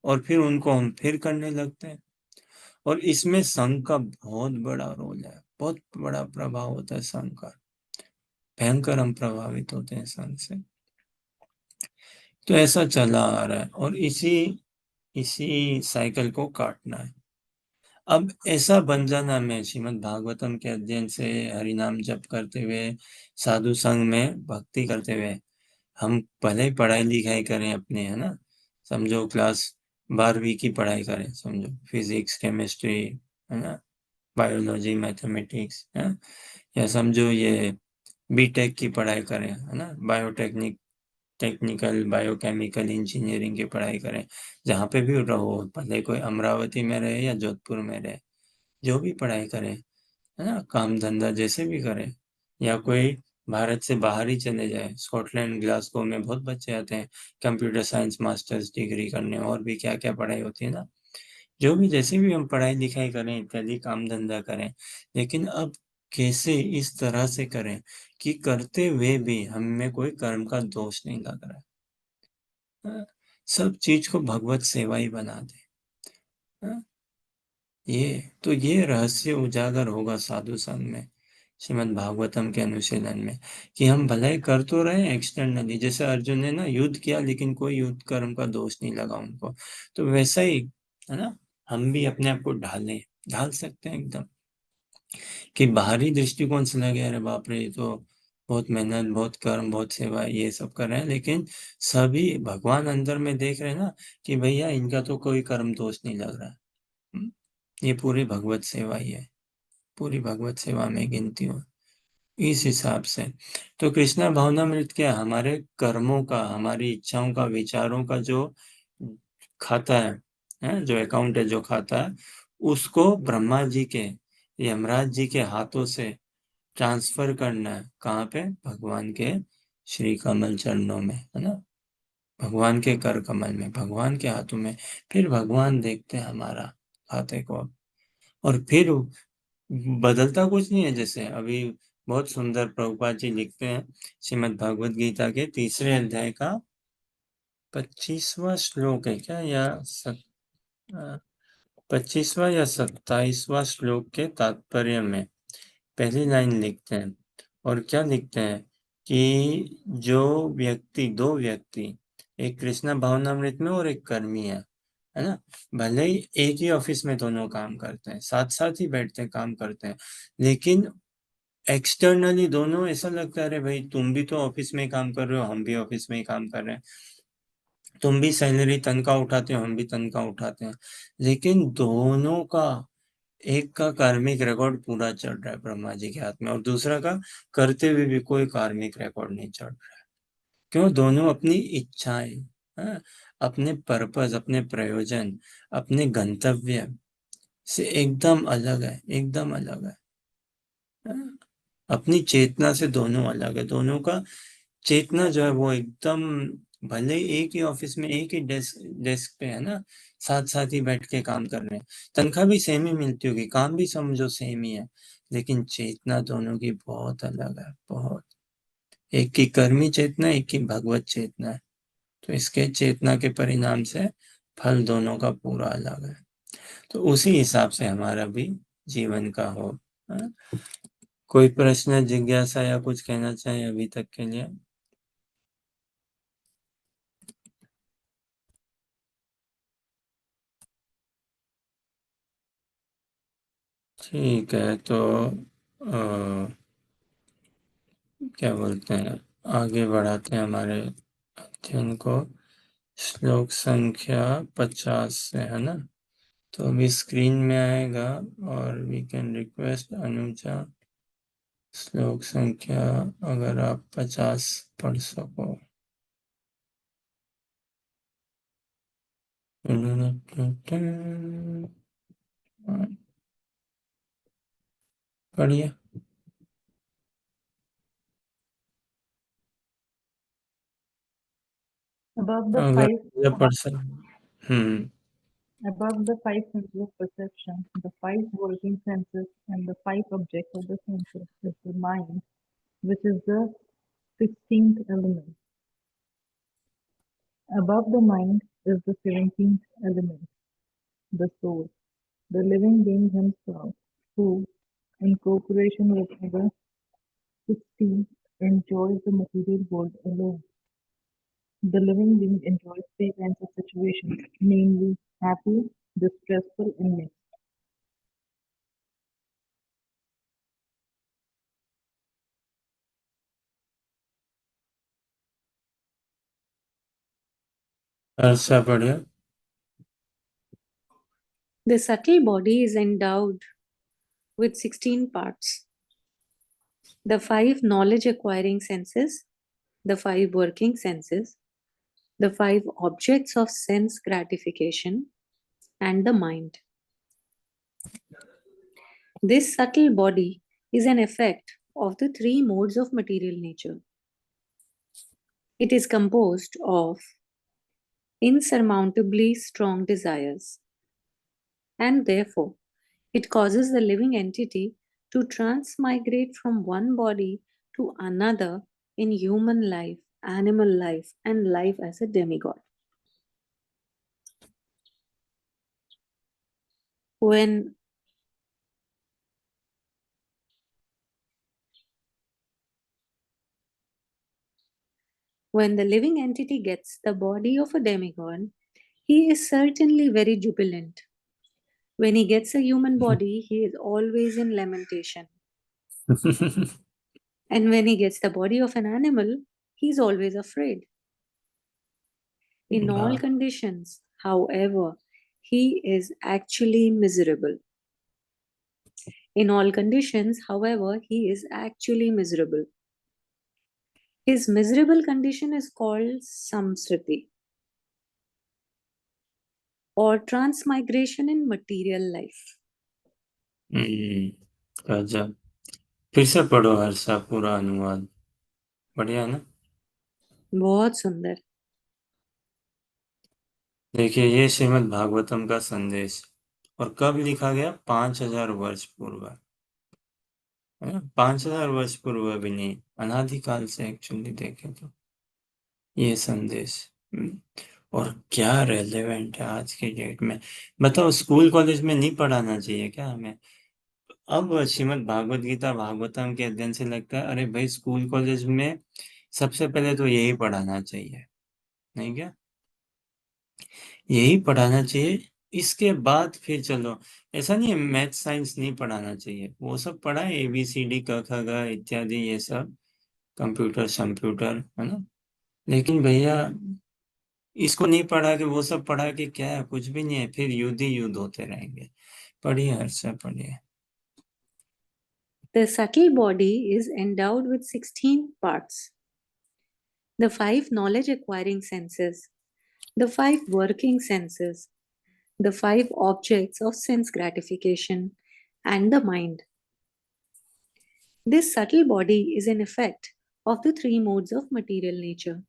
और फिर उनको हम फिर करने लगते हैं। और इसमें संघ का बहुत बड़ा रोल है, बहुत बड़ा प्रभाव होता है संघ का, भयंकर हम प्रभावित होते हैं संघ से। तो ऐसा चला आ रहा है, और इसी इसी साइकिल को काटना है। अब ऐसा बन जाना, मैं श्रीमद् भागवतम के अध्ययन से, हरिनाम जप करते हुए, साधु संघ में भक्ति करते हुए, हम भले ही पढ़ाई लिखाई करें अपने, है ना, समझो क्लास 12वीं की पढ़ाई करें, समझो फिजिक्स, केमिस्ट्री, है ना, बायोलॉजी, मैथमेटिक्स, है, या समझो ये बीटेक की पढ़ाई करें, है ना, टेक्निकल बायोकेमिकल इंजीनियरिंग की पढ़ाई करें, जहाँ पे भी रहो, भले कोई अमरावती में रहे या जोधपुर में रहे, जो भी पढ़ाई करें, है ना, काम धंधा जैसे भी करें, या कोई भारत से बाहर ही चले जाए, स्कॉटलैंड, ग्लासगो में बहुत बच्चे आते हैं कंप्यूटर साइंस मास्टर्स डिग्री करने, और भी क्या क्या पढ़ाई होती है ना, जो भी जैसे भी हम पढ़ाई लिखाई करें इत्यादि, काम धंधा करें, लेकिन अब कैसे इस तरह से करें कि करते हुए भी हमें कोई कर्म का दोष नहीं लग रहा है, सब चीज को भगवत सेवा ही बना दे। हाँ? ये रहस्य उजागर होगा साधु संग में, श्रीमद् भागवतम के अनुशीलन में, कि हम भलाई कर तो रहे हैं एक्सटर्नली, जैसे अर्जुन ने ना युद्ध किया लेकिन कोई युद्ध कर्म का दोष नहीं लगा उनको, तो वैसा ही है ना, हम भी अपने आप को ढाल सकते हैं एकदम, कि बाहरी दृष्टिकोण से लगे अरे बाप रे, ये तो बहुत मेहनत, बहुत कर्म, बहुत सेवा ये सब कर रहे हैं, लेकिन सभी भगवान अंदर में देख रहे हैं ना कि भैया इनका तो कोई कर्म दोष नहीं लग रहा है। ये पूरी भगवत सेवा ही है, पूरी भगवत सेवा में गिनती हो इस हिसाब से। तो कृष्णा भावनामृत क्या है? हमारे कर्मों का, हमारी इच्छाओं का, विचारों का जो खाता है, जो अकाउंट है, जो खाता है, उसको ब्रह्मा जी के, यमराज जी के हाथों से ट्रांसफर करना है। कहाँ पे? भगवान के श्री कमल चरणों में, है ना, भगवान के कर कमल में, भगवान के हाथों में। फिर भगवान देखते हैं हमारा खाते को, और फिर बदलता कुछ नहीं है। जैसे अभी बहुत सुंदर प्रभुपाद जी लिखते हैं श्रीमद् भागवत गीता के 3 अध्याय का 25वां श्लोक है क्या, या 25वां या 27वां श्लोक के तात्पर्य में पहली लाइन लिखते हैं, और क्या लिखते हैं कि जो व्यक्ति, 2 व्यक्ति, एक कृष्णा भावनामृत में और एक कर्मी है ना, भले ही एक ही ऑफिस में दोनों काम करते हैं, साथ साथ ही बैठते हैं, काम करते हैं, लेकिन एक्सटर्नली दोनों ऐसा लगता है अरे भाई तुम भी तो ऑफिस में ही काम कर रहे हो, हम भी ऑफिस में ही काम कर रहे हैं, तुम भी सैलरी तनख्वाह उठाते हो, हम भी तनख्वाह उठाते हैं, लेकिन दोनों का, एक का कार्मिक रिकॉर्ड पूरा चल रहा है ब्रह्मा जी के हाथ में, और दूसरा का करते हुए भी कोई कार्मिक रिकॉर्ड नहीं चल रहा है। क्यों? दोनों अपनी इच्छाएं, हाँ, अपने पर्पस, अपने प्रयोजन, अपने गंतव्य से एकदम अलग है, एकदम अलग है, हाँ? अपनी चेतना से दोनों अलग है, दोनों का चेतना जो है वो एकदम, भले ही एक ही ऑफिस में, एक ही डेस्क पे है ना, साथ साथ ही बैठ के काम कर रहे हैं, तनख्वाह भी सेम ही मिलती होगी, काम भी समझो सेम ही है, लेकिन चेतना दोनों की बहुत अलग है, बहुत। एक की कर्मी चेतना, एक की भगवत चेतना है, तो इसके चेतना के परिणाम से फल दोनों का पूरा अलग है। तो उसी हिसाब से हमारा भी जीवन का हो। हाँ? कोई प्रश्न, जिज्ञासा या कुछ कहना चाहे अभी तक के लिए? ठीक है, तो क्या बोलते हैं, आगे बढ़ाते हैं हमारे अध्ययन को। श्लोक संख्या 50 से, है ना, तो अभी स्क्रीन में आएगा, और वी कैन रिक्वेस्ट अनुजा श्लोक संख्या अगर आप 50 पढ़ सको। पढ़िए। Above the अगर five पढ़ सकते। Above the five senses of perception, the five working senses, and the five objects of the senses is the mind, which is the 16th element. Above the mind is the 17th element, the soul, the living being himself, who, in cooperation with other 16, enjoys the material world alone. The living being enjoys 3 kinds of situations, namely happy, distressful, and mixed. अच्छा, पढ़िए। The subtle body is endowed with 16 parts. The 5 knowledge acquiring senses, the 5 working senses, the 5 objects of sense gratification, and the mind. This subtle body is an effect of the 3 modes of material nature. It is composed of insurmountably strong desires, and therefore it causes the living entity to transmigrate from one body to another in human life, animal life, and life as a demigod. When the living entity gets the body of a demigod, he is certainly very jubilant. When he gets a human body, he is always in lamentation. And when he gets the body of an animal, he is always afraid. In all Wow. conditions, however, he is actually miserable. In all conditions, however, he is actually miserable. His miserable condition is called samsriti or transmigration in material life. गजब। फिर से पढ़ो हर्षा पूरा अनुवाद। बढ़िया है ना? बहुत सुंदर। देखिए, ये श्रीमद् भागवतम का संदेश, और कब लिखा गया? 5000 वर्ष पूर्व, है ना? 5000 वर्ष पूर्व भी नहीं, अनादिकाल से एक्चुअली देखें तो ये संदेश। और क्या रेलेवेंट है आज की डेट में। बताओ, स्कूल कॉलेज में नहीं पढ़ाना चाहिए क्या हमें? अब श्रीमद् भागवत गीता भागवतम के अध्ययन से लगता है, अरे भाई, स्कूल कॉलेज में सबसे पहले तो यही पढ़ाना चाहिए, नहीं क्या? यही पढ़ाना चाहिए, इसके बाद फिर चलो। ऐसा नहीं है मैथ साइंस नहीं पढ़ाना चाहिए, वो सब पढ़ाए, ABCD क ख ग इत्यादि, ये सब कंप्यूटर शम्प्यूटर, है ना? लेकिन भैया, इसको नहीं पढ़ा के वो सब पढ़ा के क्या है? कुछ भी नहीं है, फिर युद्ध ही युद्ध होते रहेंगे। पढ़िए हर्षा, पढ़िए। The subtle body is endowed with 16 parts. The 5 knowledge acquiring senses, the 5 working senses, the 5 objects of sense gratification, and the mind. This subtle body is an effect of the 3 modes of material nature.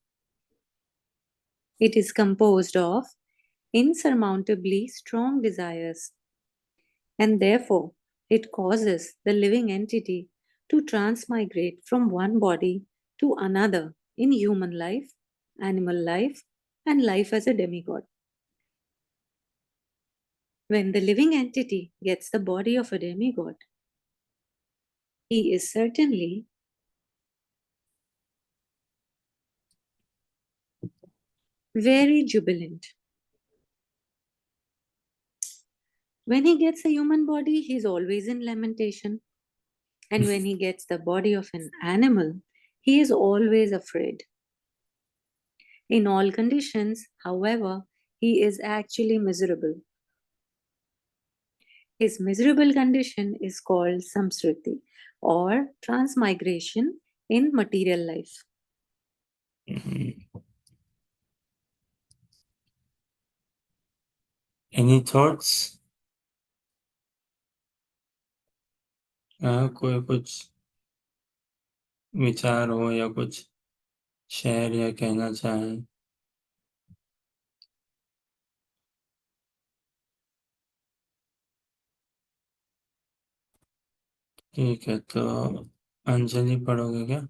It is composed of insurmountably strong desires, and therefore it causes the living entity to transmigrate from one body to another in human life, animal life, and life as a demigod. When the living entity gets the body of a demigod, he is certainly very jubilant. When he gets a human body, he is always in lamentation. And when he gets the body of an animal, he is always afraid. In all conditions, however, he is actually miserable. His miserable condition is called samsriti or transmigration in material life. Any thoughts? कोई कुछ विचार हो या कुछ share या कहना चाहें? ठीक है, तो अंजलि पढ़ोगे क्या?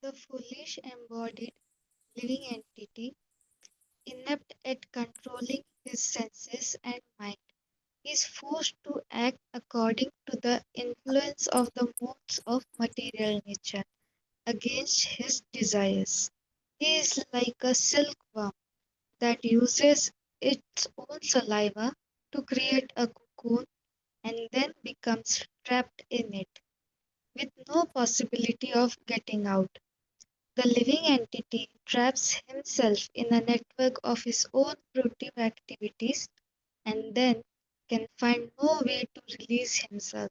The foolish embodied living entity, inept at controlling his senses and mind, is forced to act according to the influence of the modes of material nature against his desires. He is like a silkworm that uses its own saliva to create a cocoon and then becomes trapped in it, with no possibility of getting out. The living entity traps himself in a network of his own productive activities and then can find no way to release himself.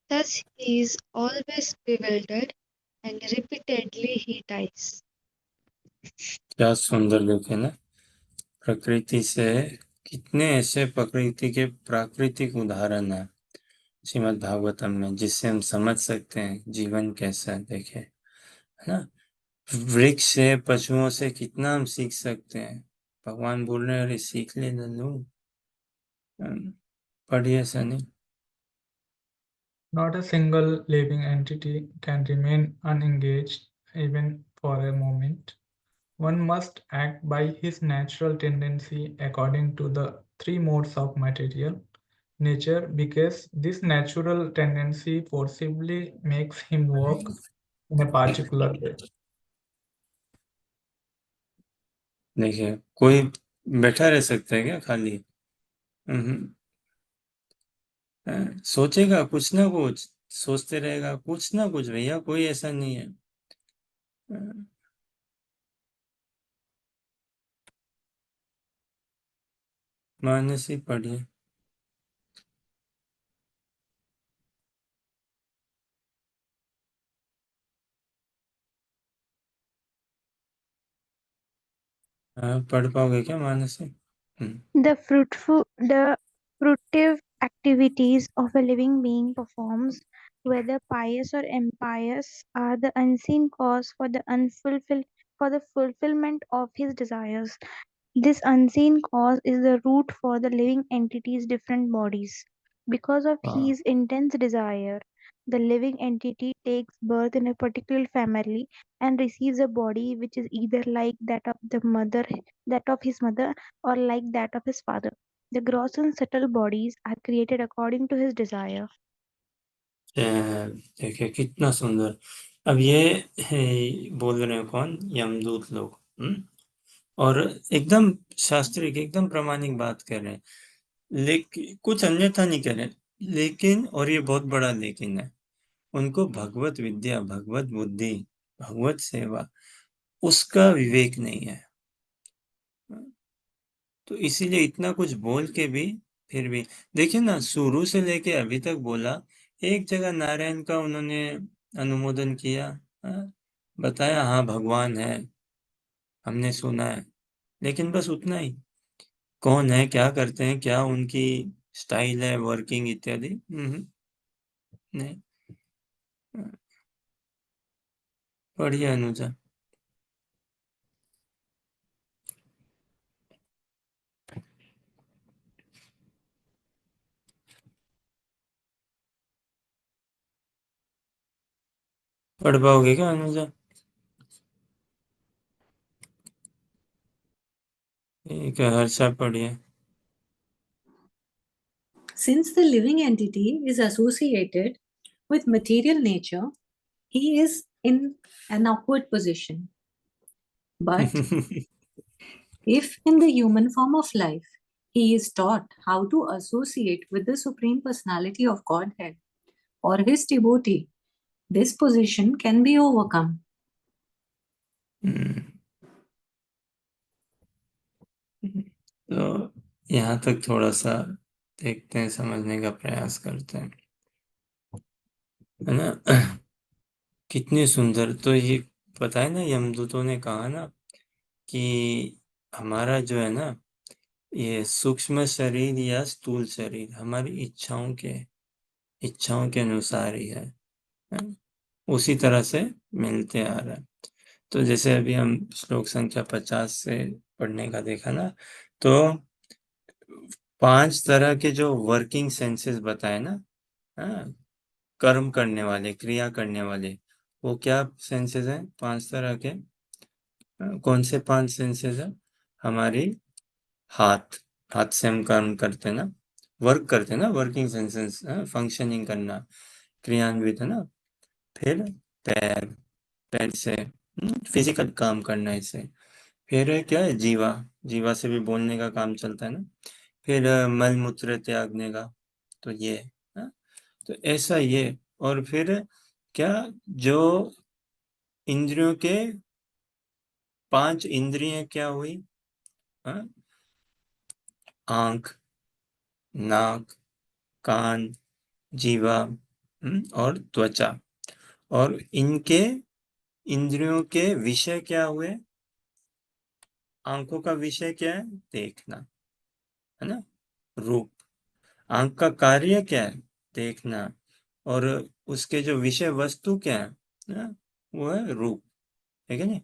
Thus, he is always bewildered and repeatedly he dies. क्या सुंदर लिखे ना। प्रकृति से कितने ऐसे प्रकृति के प्राकृतिक उदाहरण है श्रीमद् भागवतम में, जिससे हम समझ सकते हैं जीवन कैसा है। देखे, है ना? वृक्ष से, पशुओं से कितना हम सीख सकते हैं। भगवान बोल रहे हैं, अरे सीख ले नन्नू। पढ़िए Sunny. Not a single living entity can remain unengaged even for a moment. one must act by his natural tendency according to the three modes of material nature, because this natural tendency forcibly makes him work in a particular way. देखिए, कोई बैठा रह सकता है क्या खाली? सोचेगा कुछ ना कुछ, सोचते रहेगा कुछ ना कुछ, भैया कोई ऐसा नहीं है। मानसी पढ़िए। पढ़ पाओगे क्या Mansi? The fruitive activities of a living being performs, whether pious or impious, are the unseen cause for the fulfillment of his desires. This unseen cause is the root for the living entity's different bodies. Because of हाँ, his intense desire, the living entity takes birth in a particular family and receives a body which is either like that of his mother, or like that of his father. The gross and subtle bodies are created according to his desire. देखिए कितना सुंदर। अब ये बोल रहे हैं कौन? यमदूत लोग। और एकदम शास्त्रिक, एकदम प्रामाणिक बात कर रहे हैं, लेकिन कुछ अन्यथा नहीं कह रहे। लेकिन, और ये बहुत बड़ा लेकिन है, उनको भगवत विद्या, भगवत बुद्धि, भगवत सेवा, उसका विवेक नहीं है। तो इसीलिए इतना कुछ बोल के भी फिर भी देखिए ना, शुरू से लेके अभी तक बोला, एक जगह नारायण का उन्होंने अनुमोदन किया, बताया हाँ भगवान है, हमने सुना है, लेकिन बस उतना ही। कौन है, क्या करते हैं, क्या उनकी स्टाइल है, वर्किंग इत्यादि, नहीं। बढ़िया अनुजा। पढ़ पाओगे क्या अनुजा? ठीक है, हर्षा पढ़िए। Since the living entity is associated with material nature, he is in an awkward position. But if in the human form of life, he is taught how to associate with the Supreme Personality of Godhead or his devotee, this position can be overcome. तो यहाँ तक थोड़ा सा देखते हैं, समझने का प्रयास करते हैं, है ना? कितनी सुंदर। तो ये पता है ना, यमदूतों ने कहा ना कि हमारा जो है ना, ये सूक्ष्म शरीर या स्थूल शरीर हमारी इच्छाओं के अनुसार ही है? उसी तरह से मिलते आ रहा है। तो जैसे अभी हम श्लोक संख्या 50 से पढ़ने का देखा ना, तो 5 तरह के जो वर्किंग सेंसेस बताए ना, हाँ, कर्म करने वाले, क्रिया करने वाले, वो क्या सेंसेस हैं? 5 तरह के। कौन से 5 सेंसेस हैं? हमारी हाथ, हाथ से हम कर्म करते हैं ना, वर्क करते हैं ना, वर्किंग सेंसेस, फंक्शनिंग करना, क्रियान्वित, है ना। फिर पैर, पैर से फिजिकल काम करना इससे। फिर क्या है? जीवा, जीवा से भी बोलने का काम चलता है ना। फिर मल मूत्र त्यागने का, तो ये, हाँ? तो ऐसा ये। और फिर क्या, जो इंद्रियों के 5 इंद्रियां क्या हुई? हाँ? आंख, नाक, कान, जीवा, और त्वचा। और इनके इंद्रियों के विषय क्या हुए? आंखों का विषय क्या है? देखना, है ना, रूप। आंख का कार्य क्या है? देखना। और उसके जो विषय वस्तु क्या है ना? वो है रूप, है क्या नहीं?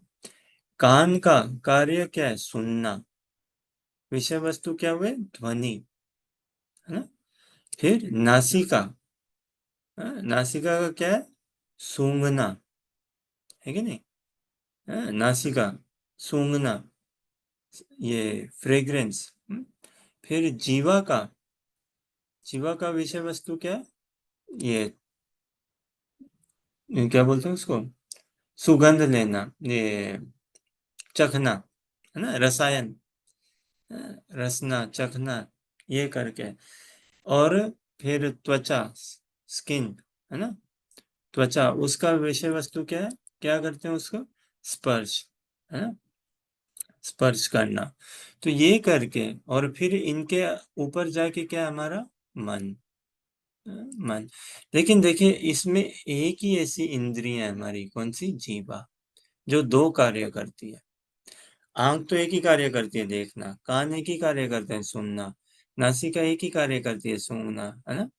कान का कार्य क्या है? सुनना। विषय वस्तु क्या हुए? ध्वनि, है ना। फिर नासिका, नासिका का क्या है? सूंघना, है कि नहीं? नासिका। सूंघना, ये फ्रेग्रेंस। फिर जीवा का विषय वस्तु क्या है? ये क्या बोलते हैं उसको, सुगंध लेना, ये चखना, है ना, रसायन, रसना, चखना, ये करके। और फिर त्वचा, स्किन, है ना, त्वचा, उसका विषय वस्तु क्या है, क्या करते हैं उसको, स्पर्श, है ना, स्पर्श करना। तो ये करके, और फिर इनके ऊपर जाके क्या हमारा मन, मन। लेकिन देखिए इसमें एक ही ऐसी इंद्रिय है हमारी, कौन सी, जीवा, जो दो कार्य करती है। आंख तो एक ही कार्य करती है, देखना, कान एक ही कार्य करते हैं, सुनना, नासिका एक ही कार्य करती है, सूंघना, है ना,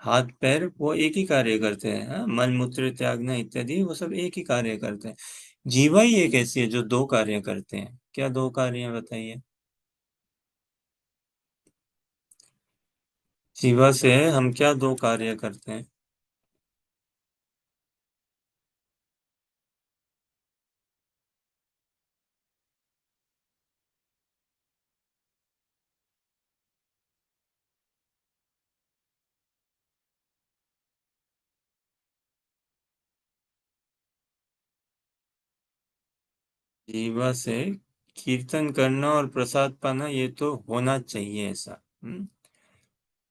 हाथ पैर वो एक ही कार्य करते हैं, हाँ? मल मूत्र त्यागना इत्यादि वो सब एक ही कार्य करते हैं। जीवा ही एक ऐसी है जो दो कार्य करते हैं। क्या दो कार्य हैं बताइए? जीवा से हम क्या दो कार्य करते हैं? जीवा से कीर्तन करना और प्रसाद पाना, ये तो होना चाहिए ऐसा।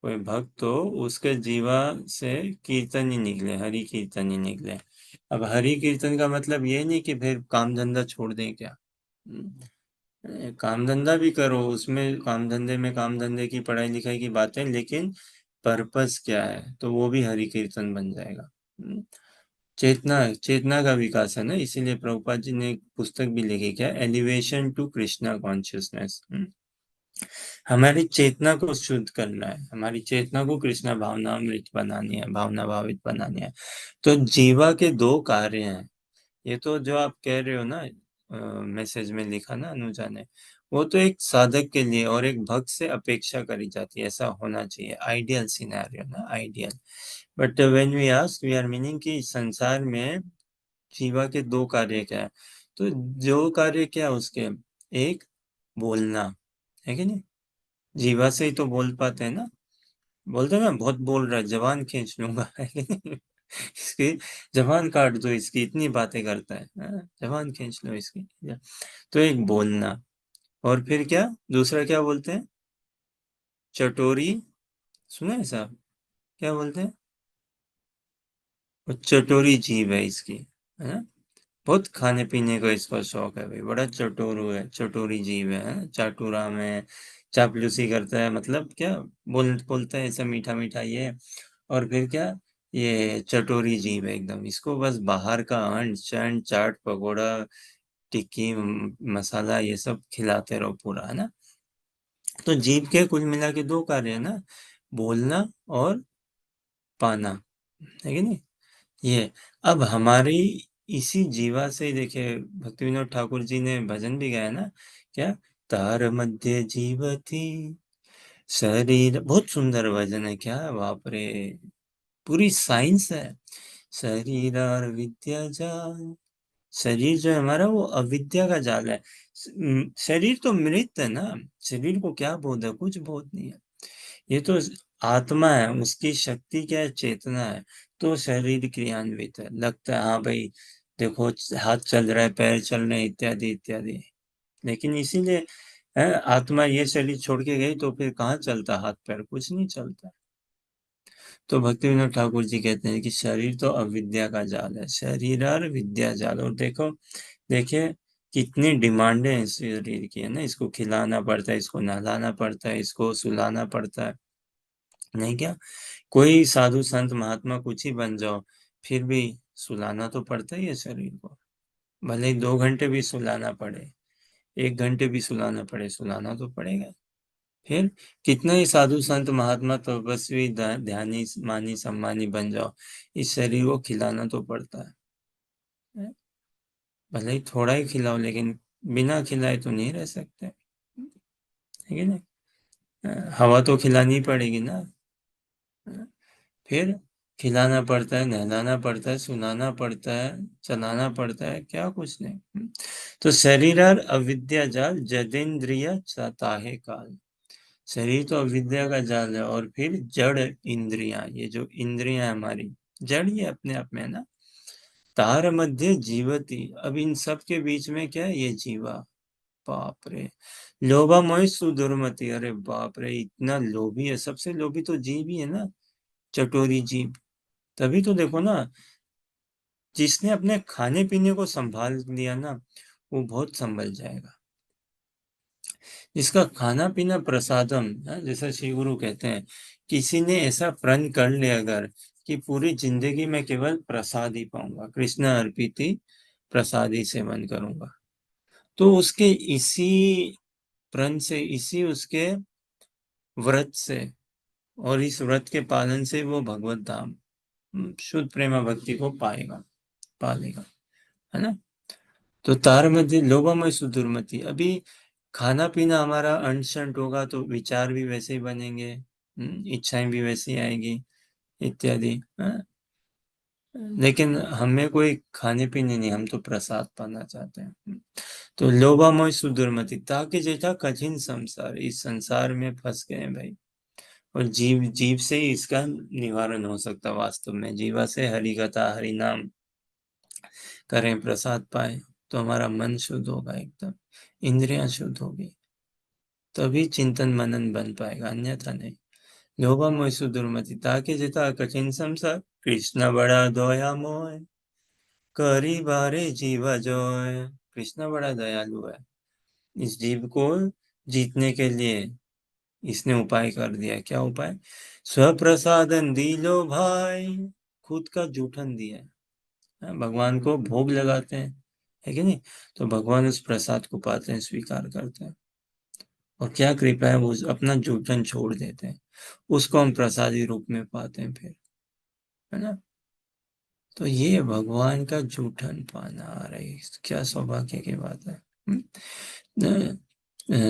कोई भक्त हो उसके जीवा से कीर्तन ही निकले, हरि कीर्तन ही निकले। अब हरि कीर्तन का मतलब ये नहीं कि फिर काम धंधा छोड़ दें क्या। काम धंधा भी करो, उसमें काम धंधे में काम धंधे की पढ़ाई लिखाई की बातें, लेकिन पर्पस क्या है, तो वो भी हरि कीर्तन बन जाएगा। चेतना, चेतना का विकास है ना, इसीलिए प्रभुपाद जी ने एक पुस्तक भी लिखी, क्या, एलिवेशन टू कृष्णा कॉन्शियसनेस। हमारी चेतना को शुद्ध करना है, हमारी चेतना को कृष्णा भावनामृत बनानी है, भावना भावित बनानी है। तो जीवा के दो कार्य हैं। ये तो जो आप कह रहे हो ना, मैसेज में लिखा ना अनुजा ने, वो तो एक साधक के लिए और एक भक्त से अपेक्षा करी जाती है, ऐसा होना चाहिए, आइडियल सिनेरियो ना, ideal. But when we ask, we are meaning कि संसार में जीवा के दो कार्य क्या है। तो जो कार्य क्या है उसके, एक बोलना, है कि नहीं, जीवा से ही तो बोल पाते हैं ना। बोलते हैं ना, बहुत बोल रहा है, जबान खींच लूंगा, है कि नहीं? इसकी जबान काट दो, इसकी इतनी बातें करता है, हाँ? जबान खींच लो इसकी। तो एक बोलना, और फिर क्या, दूसरा क्या बोलते हैं, चटोरी, सुना है साहब, क्या बोलते हैं, वो चटोरी जीभ है इसकी, है ना, बहुत खाने पीने का इसका शौक है भाई, बड़ा चटोरू है, चटोरी जीव है, चाटूराम है, चापलूसी करता है, मतलब क्या, बोलता है ऐसा मीठा मीठा ये। और फिर क्या, ये चटोरी जीव है एकदम, इसको बस बाहर का अंड चंड चाट पकोड़ा टिक्की मसाला ये सब खिलाते रहो पूरा, है ना। तो जीभ के कुल मिला के दो कार्य है ना, बोलना और पाना, है कि नहीं, ये। अब हमारी इसी जीवा से ही देखिए, भक्ति विनोद ठाकुर जी ने भजन भी गाया ना, क्या, तार मध्य जीवती शरीर, बहुत सुंदर भजन है, क्या बाप रे, पूरी साइंस है। शरीर और विद्या जाल, शरीर जो है हमारा वो अविद्या का जाल है। शरीर तो मृत है ना, शरीर को क्या बोध है, कुछ बोध नहीं है। ये तो आत्मा है, उसकी शक्ति क्या है, चेतना है। तो शरीर क्रियान्वित है, लगता है हाँ भाई, देखो हाथ चल रहा है, पैर चल रहे हैं, इत्यादि इत्यादि। लेकिन इसीलिए आत्मा ये शरीर छोड़ के गई, तो फिर कहाँ चलता हाथ पैर, कुछ नहीं चलता। तो भक्ति विनोद ठाकुर जी कहते हैं कि शरीर तो अविद्या का जाल है, शरीर और विद्या जाल। और देखो, देखिए कितनी डिमांडें हैं इस शरीर की, है ना, इसको खिलाना पड़ता है, इसको नहलाना पड़ता है, इसको सुलाना पड़ता है, नहीं क्या, कोई साधु संत महात्मा कुछ ही बन जाओ, फिर भी सुलाना तो पड़ता ही है शरीर को। भले ही 2 घंटे भी सुलाना पड़े, 1 घंटे भी सुलाना पड़े, सुलाना तो पड़ेगा। फिर कितना ही साधु संत महात्मा तपस्वी ध्यानी मानी सम्मानी बन जाओ, इस शरीर को खिलाना तो पड़ता है। भले ही थोड़ा ही खिलाओ, लेकिन बिना खिलाए तो नहीं रह सकते, है कि नहीं। हवा तो खिलानी पड़ेगी ना। फिर खिलाना पड़ता है, नहलाना पड़ता है, सुनाना पड़ता है, चलाना पड़ता है, क्या कुछ नहीं। तो शरीरार अविद्या जाल जदेंद्रिय ताहे काल। शरीर तो अविद्या का जाल है, और फिर जड़ इंद्रियां, ये जो इंद्रियां हमारी जड़ ही अपने आप में है ना। तार मध्य जीवती, अब इन सब के बीच में क्या है, ये जीवा। बाप रे, लोभा मोह सुदुर्मति, अरे बाप रे, इतना लोभी है, सबसे लोभी तो जीव ही है ना, चटोरी जीव। तभी तो देखो ना, जिसने अपने खाने पीने को संभाल लिया ना, वो बहुत संभल जाएगा। जिसका खाना पीना प्रसादम है, जैसा श्री गुरु कहते हैं, किसी ने ऐसा प्रण कर लिया अगर कि पूरी जिंदगी में केवल प्रसाद ही पाऊंगा, कृष्ण अर्पित ही प्रसाद ही सेवन करूंगा, तो उसके इसी प्रण से, इसी उसके व्रत से और इस व्रत के पालन से वो भगवत धाम शुद्ध प्रेमा भक्ति को पालेगा, है ना। तो तार मध्य लोभामय सुदुर्मति, अभी खाना पीना हमारा अनशंट होगा तो विचार भी वैसे ही बनेंगे, इच्छाएं भी वैसी आएगी इत्यादि, लेकिन हमें कोई खाने पीने नहीं, हम तो प्रसाद पाना चाहते हैं। तो लोभामय सुदुर्मति, ताकि जैसा कठिन संसार, इस संसार में फंस गए हैं भाई, और जीव जीव से ही इसका निवारण हो सकता, वास्तव में जीवा से हरि कथा हरि नाम करें, प्रसाद पाए, तो हमारा मन शुद्ध होगा, एकदम इंद्रियां शुद्ध होगी, तभी चिंतन मनन बन पाएगा, अन्यथा नहीं। लोभा मोह सुदुर्मति, ताकि जिता कठिन संसार, कृष्ण बड़ा दया मोह करी बारे जीवा जोय। कृष्ण बड़ा दयालु है, इस जीव को जीतने के लिए इसने उपाय कर दिया। क्या उपाय? स्वप्रसादन दिलो भाई, खुद का जूठन दिया है, भगवान को भोग लगाते हैं, है कि नहीं, तो भगवान उस प्रसाद को पाते हैं, स्वीकार करते हैं, और क्या कृपा है, वो अपना जूठन छोड़ देते हैं, उसको हम प्रसादी रूप में पाते हैं फिर, है ना। तो ये भगवान का जूठन पाना, आ रही, क्या सौभाग्य की बात है।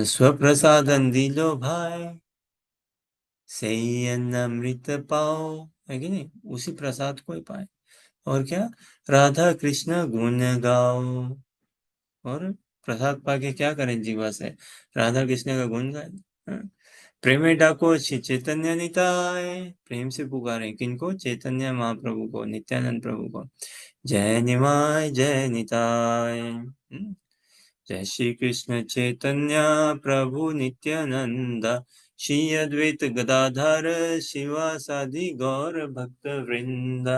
स्वप्रसादन दिलो भाई, सही अन्न अमृत पाओ, है कि नहीं, उसी प्रसाद को ही पाए। और क्या, राधा कृष्ण गुण गाओ, और प्रसाद पाके क्या करें, जीवा से राधा कृष्ण का गुण गाए। प्रेमे डाको श्री चैतन्य निताय, प्रेम से पुकारे किनको, चैतन्य महाप्रभु को, नित्यानंद प्रभु को। जय निमाय जय निताय, जय श्री कृष्ण चैतन्य प्रभु नित्यानंद, श्री अद्वैत गदाधर शिवासादि गौर भक्त वृंद।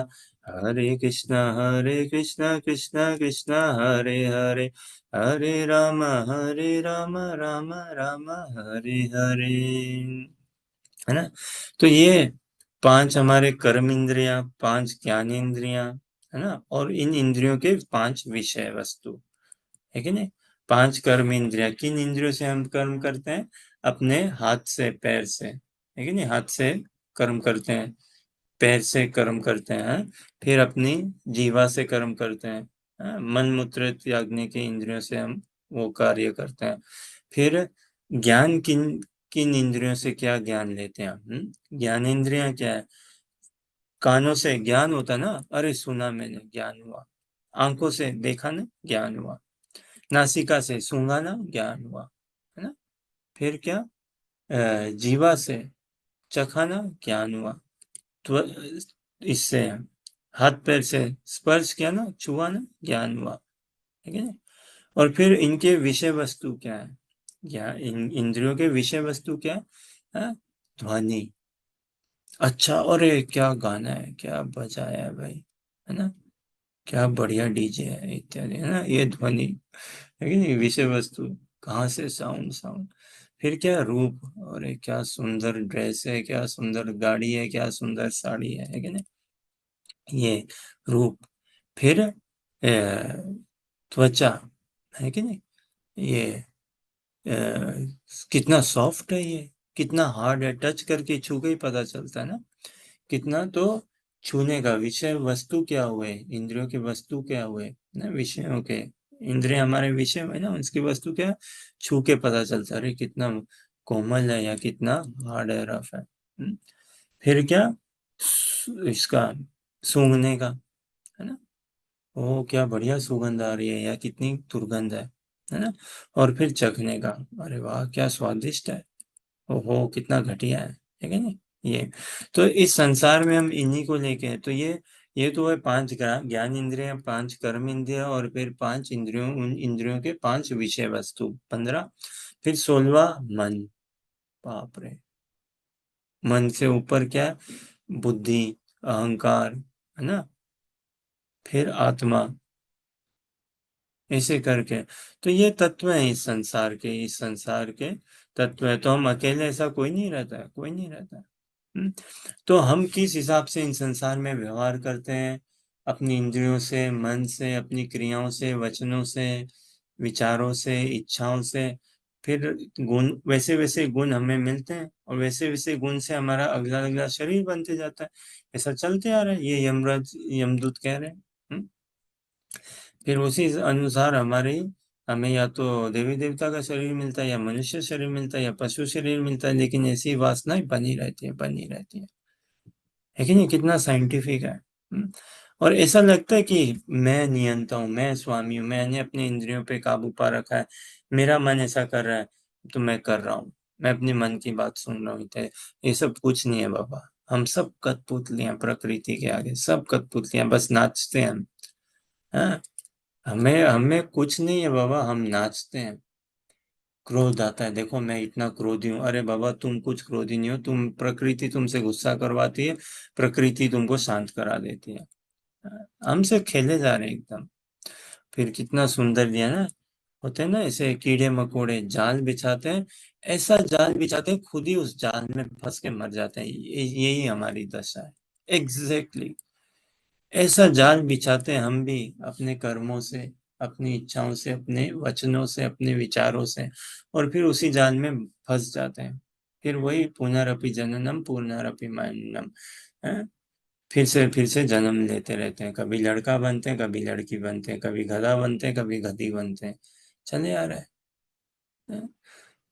हरे कृष्ण कृष्ण कृष्ण हरे हरे, हरे राम राम राम हरे हरे, है ना। तो ये 5 हमारे कर्म इंद्रियां, 5 ज्ञान इंद्रियां, है ना, और इन इंद्रियों के 5 विषय वस्तु, है कि नहीं। 5 कर्म इंद्रिया, किन इंद्रियों से हम कर्म करते हैं, अपने हाथ से, पैर से, है कि नहीं, हाथ से कर्म करते हैं, पैर से कर्म करते हैं, फिर अपनी जीवा से कर्म करते हैं, मन मूत्र त्यागने के इंद्रियों से हम वो कार्य करते हैं। फिर ज्ञान, किन किन इंद्रियों से क्या ज्ञान लेते हैं हम, ज्ञान इंद्रियां क्या है, कानों से ज्ञान होता ना, अरे सुना मैंने ज्ञान हुआ, आंखों से देखा ना ज्ञान हुआ, नासिका से सूंघा ना ज्ञान हुआ, है ना। फिर क्या, जीवा से चखा ना ज्ञान हुआ, तो इससे हाथ पैर से स्पर्श किया ना, छुआ ना ज्ञान हुआ, ठीक है। और फिर इनके विषय वस्तु क्या है, क्या इंद्रियों के विषय वस्तु क्या है, ध्वनि, अच्छा, और क्या गाना है, क्या बजाया है भाई, है ना, क्या बढ़िया डीजे है इत्यादि, है ना, ये ध्वनि, है कि नहीं, विषय वस्तु। कहाँ से साउंड। फिर क्या, रूप, और क्या सुंदर ड्रेस है, क्या सुंदर गाड़ी है, क्या सुंदर साड़ी है कि नहीं, ये रूप। फिर त्वचा, है कि नहीं, ये कितना सॉफ्ट है, ये कितना हार्ड है, टच करके छू के ही पता चलता है ना, कितना। तो छूने का विषय वस्तु क्या हुए, इंद्रियों की वस्तु क्या हुए ना, विषयों के, इंद्रिय हमारे विषय में ना, उसकी वस्तु क्या, छू के पता चलता है, अरे कितना कोमल है या कितना हार्ड है, रफ है। फिर क्या, इसका सूंघने का, है ना, ओ क्या बढ़िया सुगंध आ रही है या कितनी दुर्गंध है ना, और फिर चखने का, अरे वाह क्या स्वादिष्ट है, ओहो कितना घटिया है कि नहीं। ये तो इस संसार में हम इन्हीं को लेके हैं। तो ये तो है 5 ज्ञान इंद्रियां, 5 कर्म इंद्रियां, और फिर 5 इंद्रियों, उन इंद्रियों के 5 विषय वस्तु 15, फिर 16 मन, बाप रे, मन से ऊपर क्या है? बुद्धि, अहंकार, है ना, फिर आत्मा, ऐसे करके। तो ये तत्व है इस संसार के, इस संसार के तत्व है। तो हम अकेले, ऐसा कोई नहीं रहता है, कोई नहीं रहता है। तो हम किस हिसाब से इन संसार में व्यवहार करते हैं, अपनी इंद्रियों से, मन से, अपनी क्रियाओं से, वचनों से, विचारों से, इच्छाओं से, फिर गुण, वैसे वैसे गुण हमें मिलते हैं, और वैसे वैसे गुण से हमारा अगला अगला शरीर बनते जाता है। ऐसा चलते आ रहा है, ये यमराज यमदूत कह रहे हैं। फिर उसी अनुसार हमें या तो देवी देवता का शरीर मिलता है, या मनुष्य शरीर मिलता है, या पशु शरीर मिलता है, लेकिन ऐसी वासनाएं बनी रहती है, बनी रहती है कि नहीं, कितना साइंटिफिक है। और ऐसा लगता है कि मैं नियंता हूँ, मैं स्वामी हूँ, मैंने अपने इंद्रियों पे काबू पा रखा है, मेरा मन ऐसा कर रहा है तो मैं कर रहा हूँ, मैं अपने मन की बात सुन रहा हूँ। तो ये सब कुछ नहीं है बाबा, हम सब कठपुतलियां प्रकृति के आगे, सब कठपुतलियां, बस नाचते हैं हम। हाँ, हमें हमें कुछ नहीं है बाबा, हम नाचते हैं। क्रोध आता है, देखो मैं इतना क्रोधी हूँ, अरे बाबा तुम कुछ क्रोधी नहीं हो, तुम, प्रकृति तुमसे गुस्सा करवाती है, प्रकृति तुमको शांत करा देती है। हमसे खेले जा रहे हैं एकदम। फिर कितना सुंदर दिया ना, होते हैं ना ऐसे कीड़े मकोड़े, जाल बिछाते हैं, ऐसा जाल बिछाते हैं, खुद ही उस जाल में फंस के मर जाते हैं। यही हमारी दशा है, एग्जैक्टली। ऐसा जाल बिछाते हैं हम भी, अपने कर्मों से, अपनी इच्छाओं से, अपने वचनों से, अपने विचारों से, और फिर उसी जाल में फंस जाते हैं। फिर वही पुनरपि जननम पुनरपि मरणम, है? फिर से जन्म लेते रहते हैं, कभी लड़का बनते हैं, कभी लड़की बनते हैं, कभी गधा बनते हैं, कभी गधी बनते हैं, चले आ रहे हैं।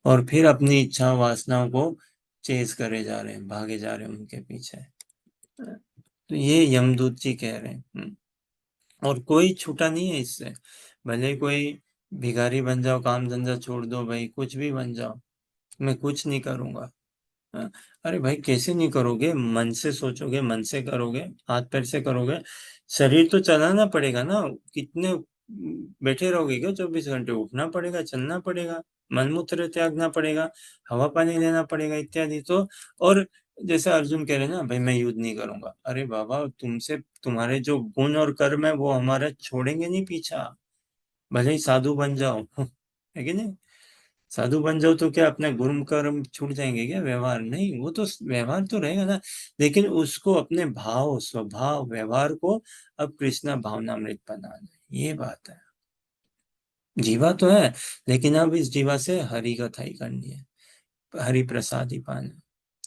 और फिर अपनी इच्छा वासनाओं को चेज करे जा रहे हैं, भागे जा रहे हैं उनके पीछे। तो ये यमदूत जी कह रहे हैं। और कोई छूटा नहीं है इससे, भले कोई भिखारी बन जाओ, काम धंधा छोड़ दो भाई, कुछ भी बन जाओ, मैं कुछ नहीं करूंगा। हाँ, अरे भाई कैसे नहीं करोगे, मन से सोचोगे, मन से करोगे, हाथ पैर से करोगे, शरीर तो चलाना पड़ेगा ना। कितने बैठे रहोगे क्या 24 घंटे, उठना पड़ेगा, चलना पड़ेगा, मलमूत्र त्यागना पड़ेगा, हवा पानी लेना पड़ेगा इत्यादि। तो और जैसे अर्जुन कह रहे हैं ना, भाई मैं युद्ध नहीं करूंगा, अरे बाबा तुमसे, तुम्हारे जो गुण और कर्म है वो हमारा छोड़ेंगे नहीं पीछा, भले ही साधु बन जाओ है कि नहीं। साधु बन जाओ तो क्या अपने गुरु कर्म छूट जाएंगे क्या, व्यवहार नहीं, वो तो व्यवहार तो रहेगा ना, लेकिन उसको अपने भाव, स्वभाव, व्यवहार को अब कृष्णा भावनामृत बनाना है, ये बात है। जीवा तो है, लेकिन अब इस जीवा से हरि कथाई करनी है, हरि प्रसाद ही पाना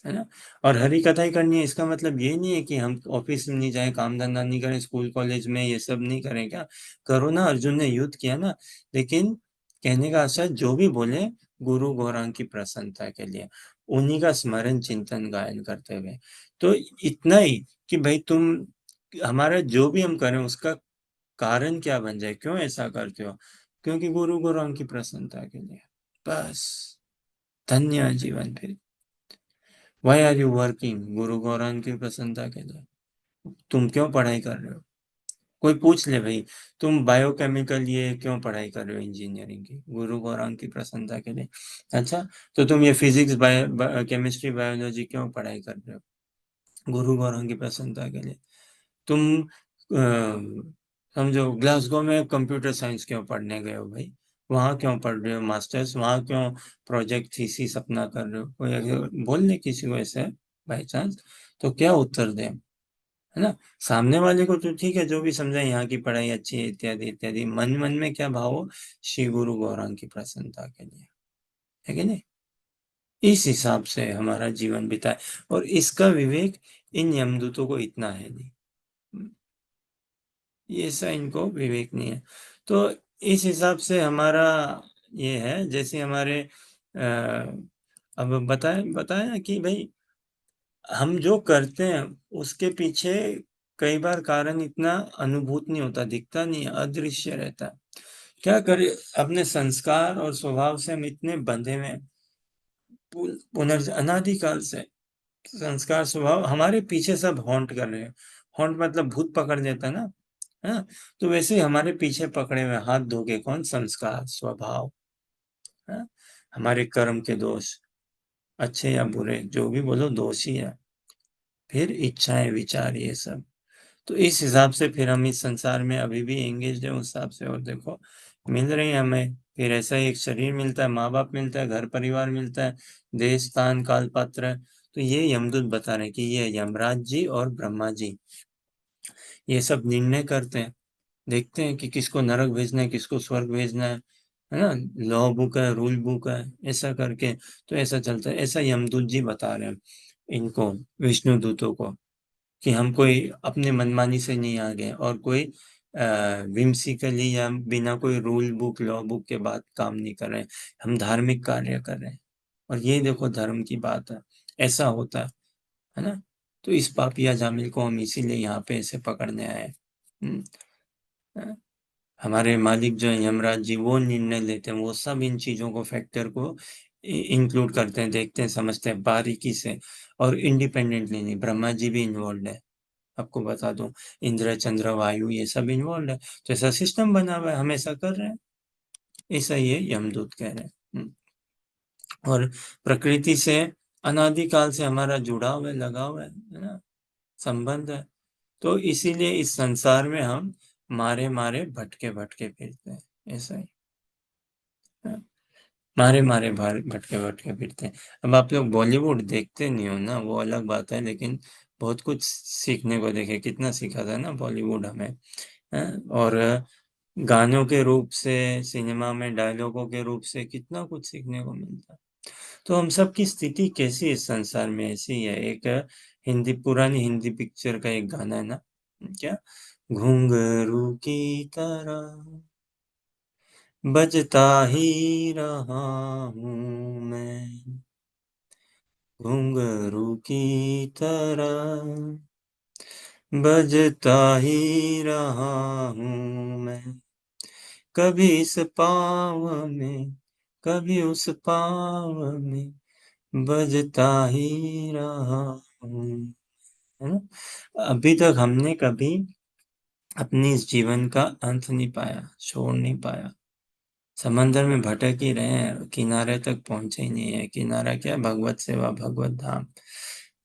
है ना। और हरि कथा ही करनी है, इसका मतलब ये नहीं है कि हम ऑफिस में नहीं जाए, काम धंधा नहीं करें, स्कूल कॉलेज में ये सब नहीं करें, क्या करो ना, अर्जुन ने युद्ध किया ना, लेकिन कहने का आशा जो भी बोले, गुरु गौरांग की प्रसन्नता के लिए, उन्हीं का स्मरण चिंतन गायन करते हुए। तो इतना ही कि भाई तुम, हमारा जो भी हम करें उसका कारण क्या बन जाए, क्यों ऐसा करते हो, क्योंकि गुरु गौरांग की प्रसन्नता के लिए, बस, धन्य है जीवन फिर। वाई आर यू वर्किंग, गुरु गौरांग की प्रसन्नता के लिए, तुम क्यों पढ़ाई कर रहे हो। कोई पूछ ले भाई, तुम बायोकेमिकल ये क्यों पढ़ाई कर रहे हो, इंजीनियरिंग की, गुरु गौरांग की प्रसन्नता के लिए। अच्छा, तो तुम ये फिजिक्स, केमिस्ट्री, बायोलॉजी क्यों पढ़ाई कर रहे हो, गुरु गौरांग की प्रसन्नता के लिए। तुम समझो ग्लासगो में कंप्यूटर साइंस क्यों पढ़ने गए हो भाई, वहां क्यों पढ़ रहे हो मास्टर्स, वहां क्यों प्रोजेक्ट थीसिस अपना कर रहे हो, कोई अगर बोल ले किसी को ऐसे बाई चांस, तो क्या उत्तर दे, है ना। सामने वाले को तो ठीक है, जो भी समझा यहाँ की पढ़ाई अच्छी है इत्यादि इत्यादि, मन मन में क्या भाव हो, श्री गुरु गौरांग की प्रसन्नता के लिए, है कि नहीं। इस हिसाब से हमारा जीवन बीता है, और इसका विवेक इन यमदूतों को इतना है नहीं, ये ऐसा इनको विवेक नहीं है। तो इस हिसाब से हमारा ये है, जैसे हमारे अब बताया बताया कि भाई हम जो करते हैं उसके पीछे कई बार कारण इतना अनुभूत नहीं होता, दिखता नहीं है, अदृश्य रहता है। क्या करें, अपने संस्कार और स्वभाव से हम इतने बंधे हुए हैं, अनादिकाल से संस्कार स्वभाव हमारे पीछे सब हॉन्ट कर रहे हैं। हॉन्ट मतलब भूत पकड़ लेता है ना, है। तो वैसे ही हमारे पीछे पकड़े हुए हाथ धो के कौन, संस्कार स्वभाव, है? हमारे कर्म के दोष, अच्छे या बुरे जो भी बोलो दोष ही है। फिर इच्छाएं विचार ये सब, तो इस हिसाब से फिर हम इस संसार में अभी भी एंगेज है उस हिसाब से। और देखो मिल रही है हमें, फिर ऐसा एक शरीर मिलता है, माँ बाप मिलता है, घर परिवार मिलता है, देश स्थान काल पात्र है। तो ये यमदूत बता रहे हैं कि ये यमराज जी और ब्रह्मा जी ये सब निर्णय करते हैं, देखते हैं कि किसको नरक भेजना है, किसको स्वर्ग भेजना है ना। लॉ बुक है, रूल बुक है, ऐसा करके तो ऐसा चलता है। ऐसा यमदूत जी बता रहे हैं इनको, विष्णु दूतों को, कि हम कोई अपने मनमानी से नहीं आ गए और कोई विम्सिकली या बिना कोई रूल बुक लॉ बुक के बाद काम नहीं कर रहे हैं, हम धार्मिक कार्य कर रहे हैं। और ये देखो धर्म की बात है, ऐसा होता है ना। तो इस पापिया जामिल को हम इसीलिए यहाँ पे ऐसे पकड़ने आए हैं। हाँ? हमारे मालिक जो है यमराज जी, वो निर्णय लेते हैं, वो सब इन चीजों को फैक्टर को इंक्लूड करते हैं, देखते हैं, समझते हैं बारीकी से, और इंडिपेंडेंटली नहीं। ब्रह्मा जी भी इन्वॉल्व है, आपको बता दूं, इंद्र चंद्र वायु ये सब इन्वॉल्व है। तो ऐसा सिस्टम बना हुआ है, हम ऐसा कर रहे हैं, ऐसा ये यमदूत कह रहे हैं। और प्रकृति से अनादिकाल से हमारा जुड़ाव है, लगाव है ना, संबंध है। तो इसीलिए इस संसार में हम मारे मारे भटके भटके फिरते हैं, ऐसा ही है। मारे मारे भटके भटके फिरते हैं। अब आप लोग बॉलीवुड देखते नहीं हो ना, वो अलग बात है, लेकिन बहुत कुछ सीखने को देखे, कितना सीखा था ना बॉलीवुड हमें, है? और गानों के रूप से, सिनेमा में डायलॉगों के रूप से कितना कुछ सीखने को मिलता है। तो हम सब की स्थिति कैसी है इस संसार में, ऐसी ही है। एक हिंदी, पुरानी हिंदी पिक्चर का एक गाना है ना, क्या, घुंघरू की तरह बजता ही रहा हूँ मैं, घुंघरू की तरह बजता ही रहा हूँ मैं, कभी इस पाँव में कभी उस पाँव में बजता ही रहा हूँ, है ना। अभी तक हमने कभी अपनी इस जीवन का अंत नहीं पाया, छोड़ नहीं पाया, समंदर में भटक ही रहे हैं, किनारे तक पहुंचे ही नहीं है। किनारा क्या, भगवत सेवा, भगवत धाम,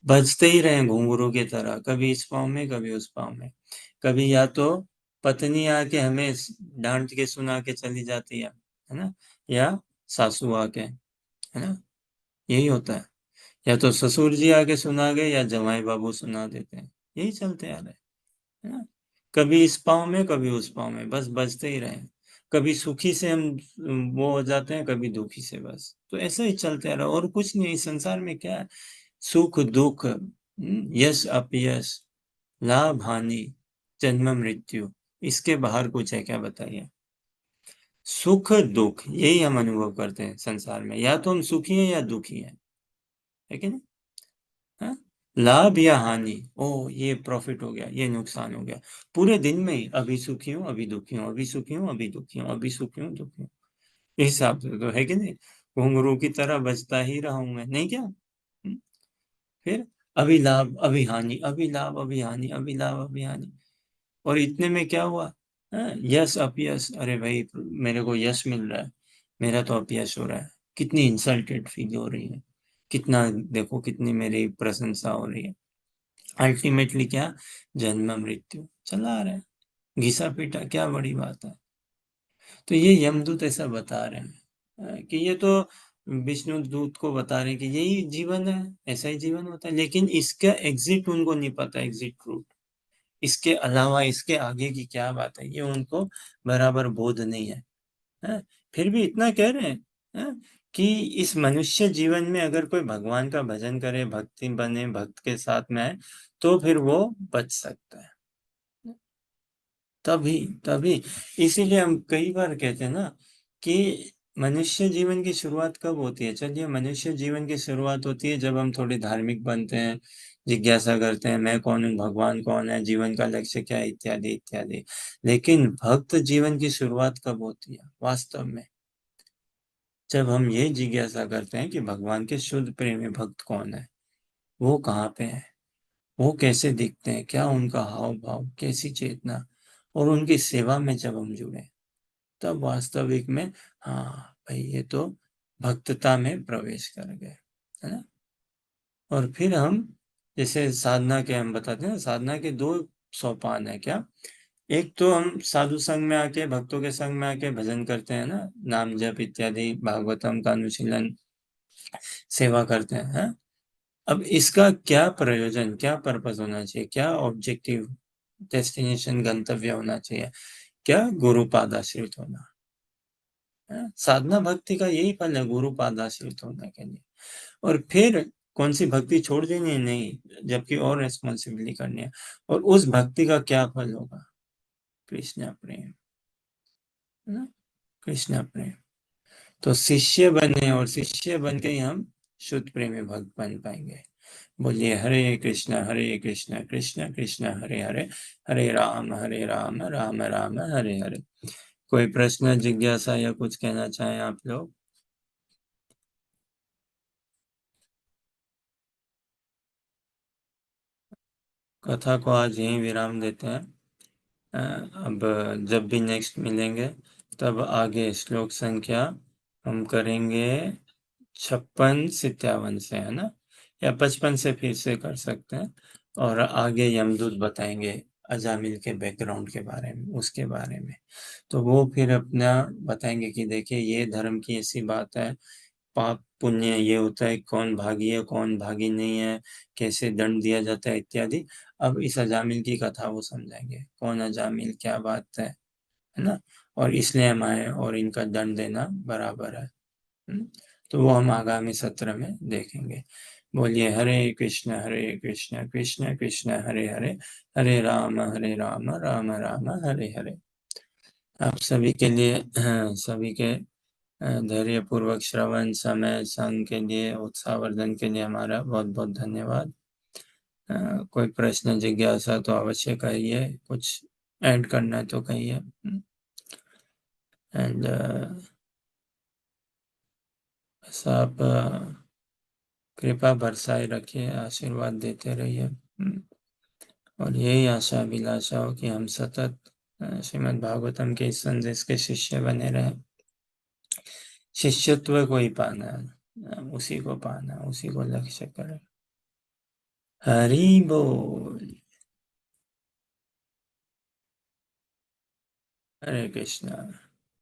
बजते ही रहे घुंघरू की तरह, कभी इस पाँव में कभी उस पाँव में। कभी या तो पत्नी आके हमें डांट के सुना के चली जाती है ना, या सासू आके, है ना, यही होता है। या तो ससुर जी आके सुना गए या जमाई बाबू सुना देते हैं, यही चलते आ रहे हैं, है ना। कभी इस पाँव में कभी उस पाँव में, बस बजते ही रहे। कभी सुखी से हम वो हो जाते हैं, कभी दुखी से, बस तो ऐसा ही चलते रहा, और कुछ नहीं। इस संसार में क्या है, सुख दुख, यश अपयश, लाभ हानि, जन्म मृत्यु, इसके बाहर कुछ है क्या, बताइए। सुख दुख यही हम अनुभव करते हैं संसार में, या तो हम सुखी हैं या दुखी हैं, है कि नहीं, हाँ? लाभ या हानि, ओ ये प्रॉफिट हो गया, ये नुकसान हो गया, पूरे दिन में ही अभी सुखी हूँ अभी दुखी हूँ, अभी सुखी हूँ अभी दुखी हूँ, अभी सुखी हूँ दुखी हूँ, इस हिसाब से तो है कि नहीं। घुंघरू की तरह बजता ही रहूं मैं, नहीं क्या। फिर अभी लाभ अभी हानि, अभी लाभ अभी हानि, अभी लाभ अभी हानि। और इतने में क्या हुआ, यश अपयश, अरे भाई मेरे को यश मिल रहा है, मेरा तो अपयश हो रहा है, कितनी इंसल्टेड फील हो रही है, कितना, देखो कितनी मेरी प्रशंसा हो रही है। अल्टीमेटली क्या, जन्म मृत्यु चला आ रहा है, घिसा पीटा, क्या बड़ी बात है। तो ये यमदूत ऐसा बता रहे हैं, कि ये तो विष्णु दूत को बता रहे हैं कि यही जीवन है, ऐसा ही जीवन होता है, लेकिन इसका एग्जिट उनको नहीं पता, एग्जिट रूट, इसके अलावा इसके आगे की क्या बात है, ये उनको बराबर बोध नहीं है, है? फिर भी इतना कह रहे हैं, है? कि इस मनुष्य जीवन में अगर कोई भगवान का भजन करे, भक्ति बने, भक्त के साथ में आए, तो फिर वो बच सकता है, तभी तभी। इसीलिए हम कई बार कहते हैं ना कि मनुष्य जीवन की शुरुआत कब होती है? चलिए, मनुष्य जीवन की शुरुआत होती है जब हम थोड़े धार्मिक बनते हैं, जिज्ञासा करते हैं, मैं कौन हूँ, भगवान कौन है, जीवन का लक्ष्य क्या है, इत्यादि इत्यादि। लेकिन भक्त जीवन की शुरुआत कब होती है वास्तव में? जब हम ये जिज्ञासा करते हैं कि भगवान के शुद्ध प्रेमी भक्त कौन है, वो कहाँ पे है, वो कैसे दिखते हैं, क्या उनका हाव भाव, कैसी चेतना, और उनकी सेवा में जब हम जुड़े, तब वास्तविक में हाँ भाई, ये तो भक्तता में प्रवेश कर गए, है ना। और फिर हम जैसे साधना के हम बताते हैं, साधना के 2 सोपान है क्या। एक तो हम साधु संघ में आके, भक्तों के संग में आके भजन करते हैं ना, नाम जप इत्यादि, भागवतम का अनुशीलन, सेवा करते हैं, हाँ? अब इसका क्या प्रयोजन, क्या पर्पस होना चाहिए, क्या ऑब्जेक्टिव, डेस्टिनेशन, गंतव्य होना चाहिए? क्या? गुरु पादाश्रित होना है। साधना भक्ति का यही फल है, गुरु पादाश्रित होने के लिए। और फिर कौन सी भक्ति छोड़ देनी है? नहीं, जबकि और रेस्पॉन्सिबिलिटी करनी है। और उस भक्ति का क्या फल होगा? कृष्ण प्रेम, है ना, कृष्ण प्रेम। तो शिष्य बने, और शिष्य बन के ही हम शुद्ध प्रेमी भक्त बन पाएंगे। बोलिए हरे कृष्ण कृष्ण कृष्ण हरे हरे, हरे राम राम राम हरे हरे। कोई प्रश्न, जिज्ञासा या कुछ कहना चाहें आप लोग? कथा को आज यहीं विराम देते हैं। अब जब भी नेक्स्ट मिलेंगे, तब आगे श्लोक संख्या हम करेंगे 56-57 से, है ना, या 55 से फिर से कर सकते हैं। और आगे यमदूत बताएंगे अजामिल के बैकग्राउंड के बारे में, उसके बारे में। तो वो फिर अपना बताएंगे कि देखिए, ये धर्म की ऐसी बात है, पाप पुण्य ये होता है, कौन भागी है, कौन भागी नहीं है, कैसे दंड दिया जाता है, इत्यादि। अब इस अजामिल की कथा वो समझाएंगे, कौन अजामिल, क्या बात है ना, और इसलिए हम आए, और इनका दंड देना बराबर है। तो वो हम आगामी सत्र में देखेंगे। बोलिए हरे कृष्ण कृष्ण कृष्ण हरे हरे, हरे राम राम राम हरे हरे। आप सभी के लिए, सभी के धैर्य पूर्वक श्रवण, समय, संग के लिए, उत्साहवर्धन के लिए हमारा बहुत बहुत धन्यवाद। कोई प्रश्न, जिज्ञासा तो अवश्य कहिए, कुछ ऐड करना है तो कहिए। एंड बस आप कृपा बरसाए रखिए, आशीर्वाद देते रहिए। और यही आशा अभिलाषा हो कि हम सतत श्रीमद् भागवतम के इस संदेश के शिष्य बने रहें। शिष्यत्व को ही पाना है, उसी को पाना, उसी को लक्ष्य करें। हरि बोल। हरे कृष्णा।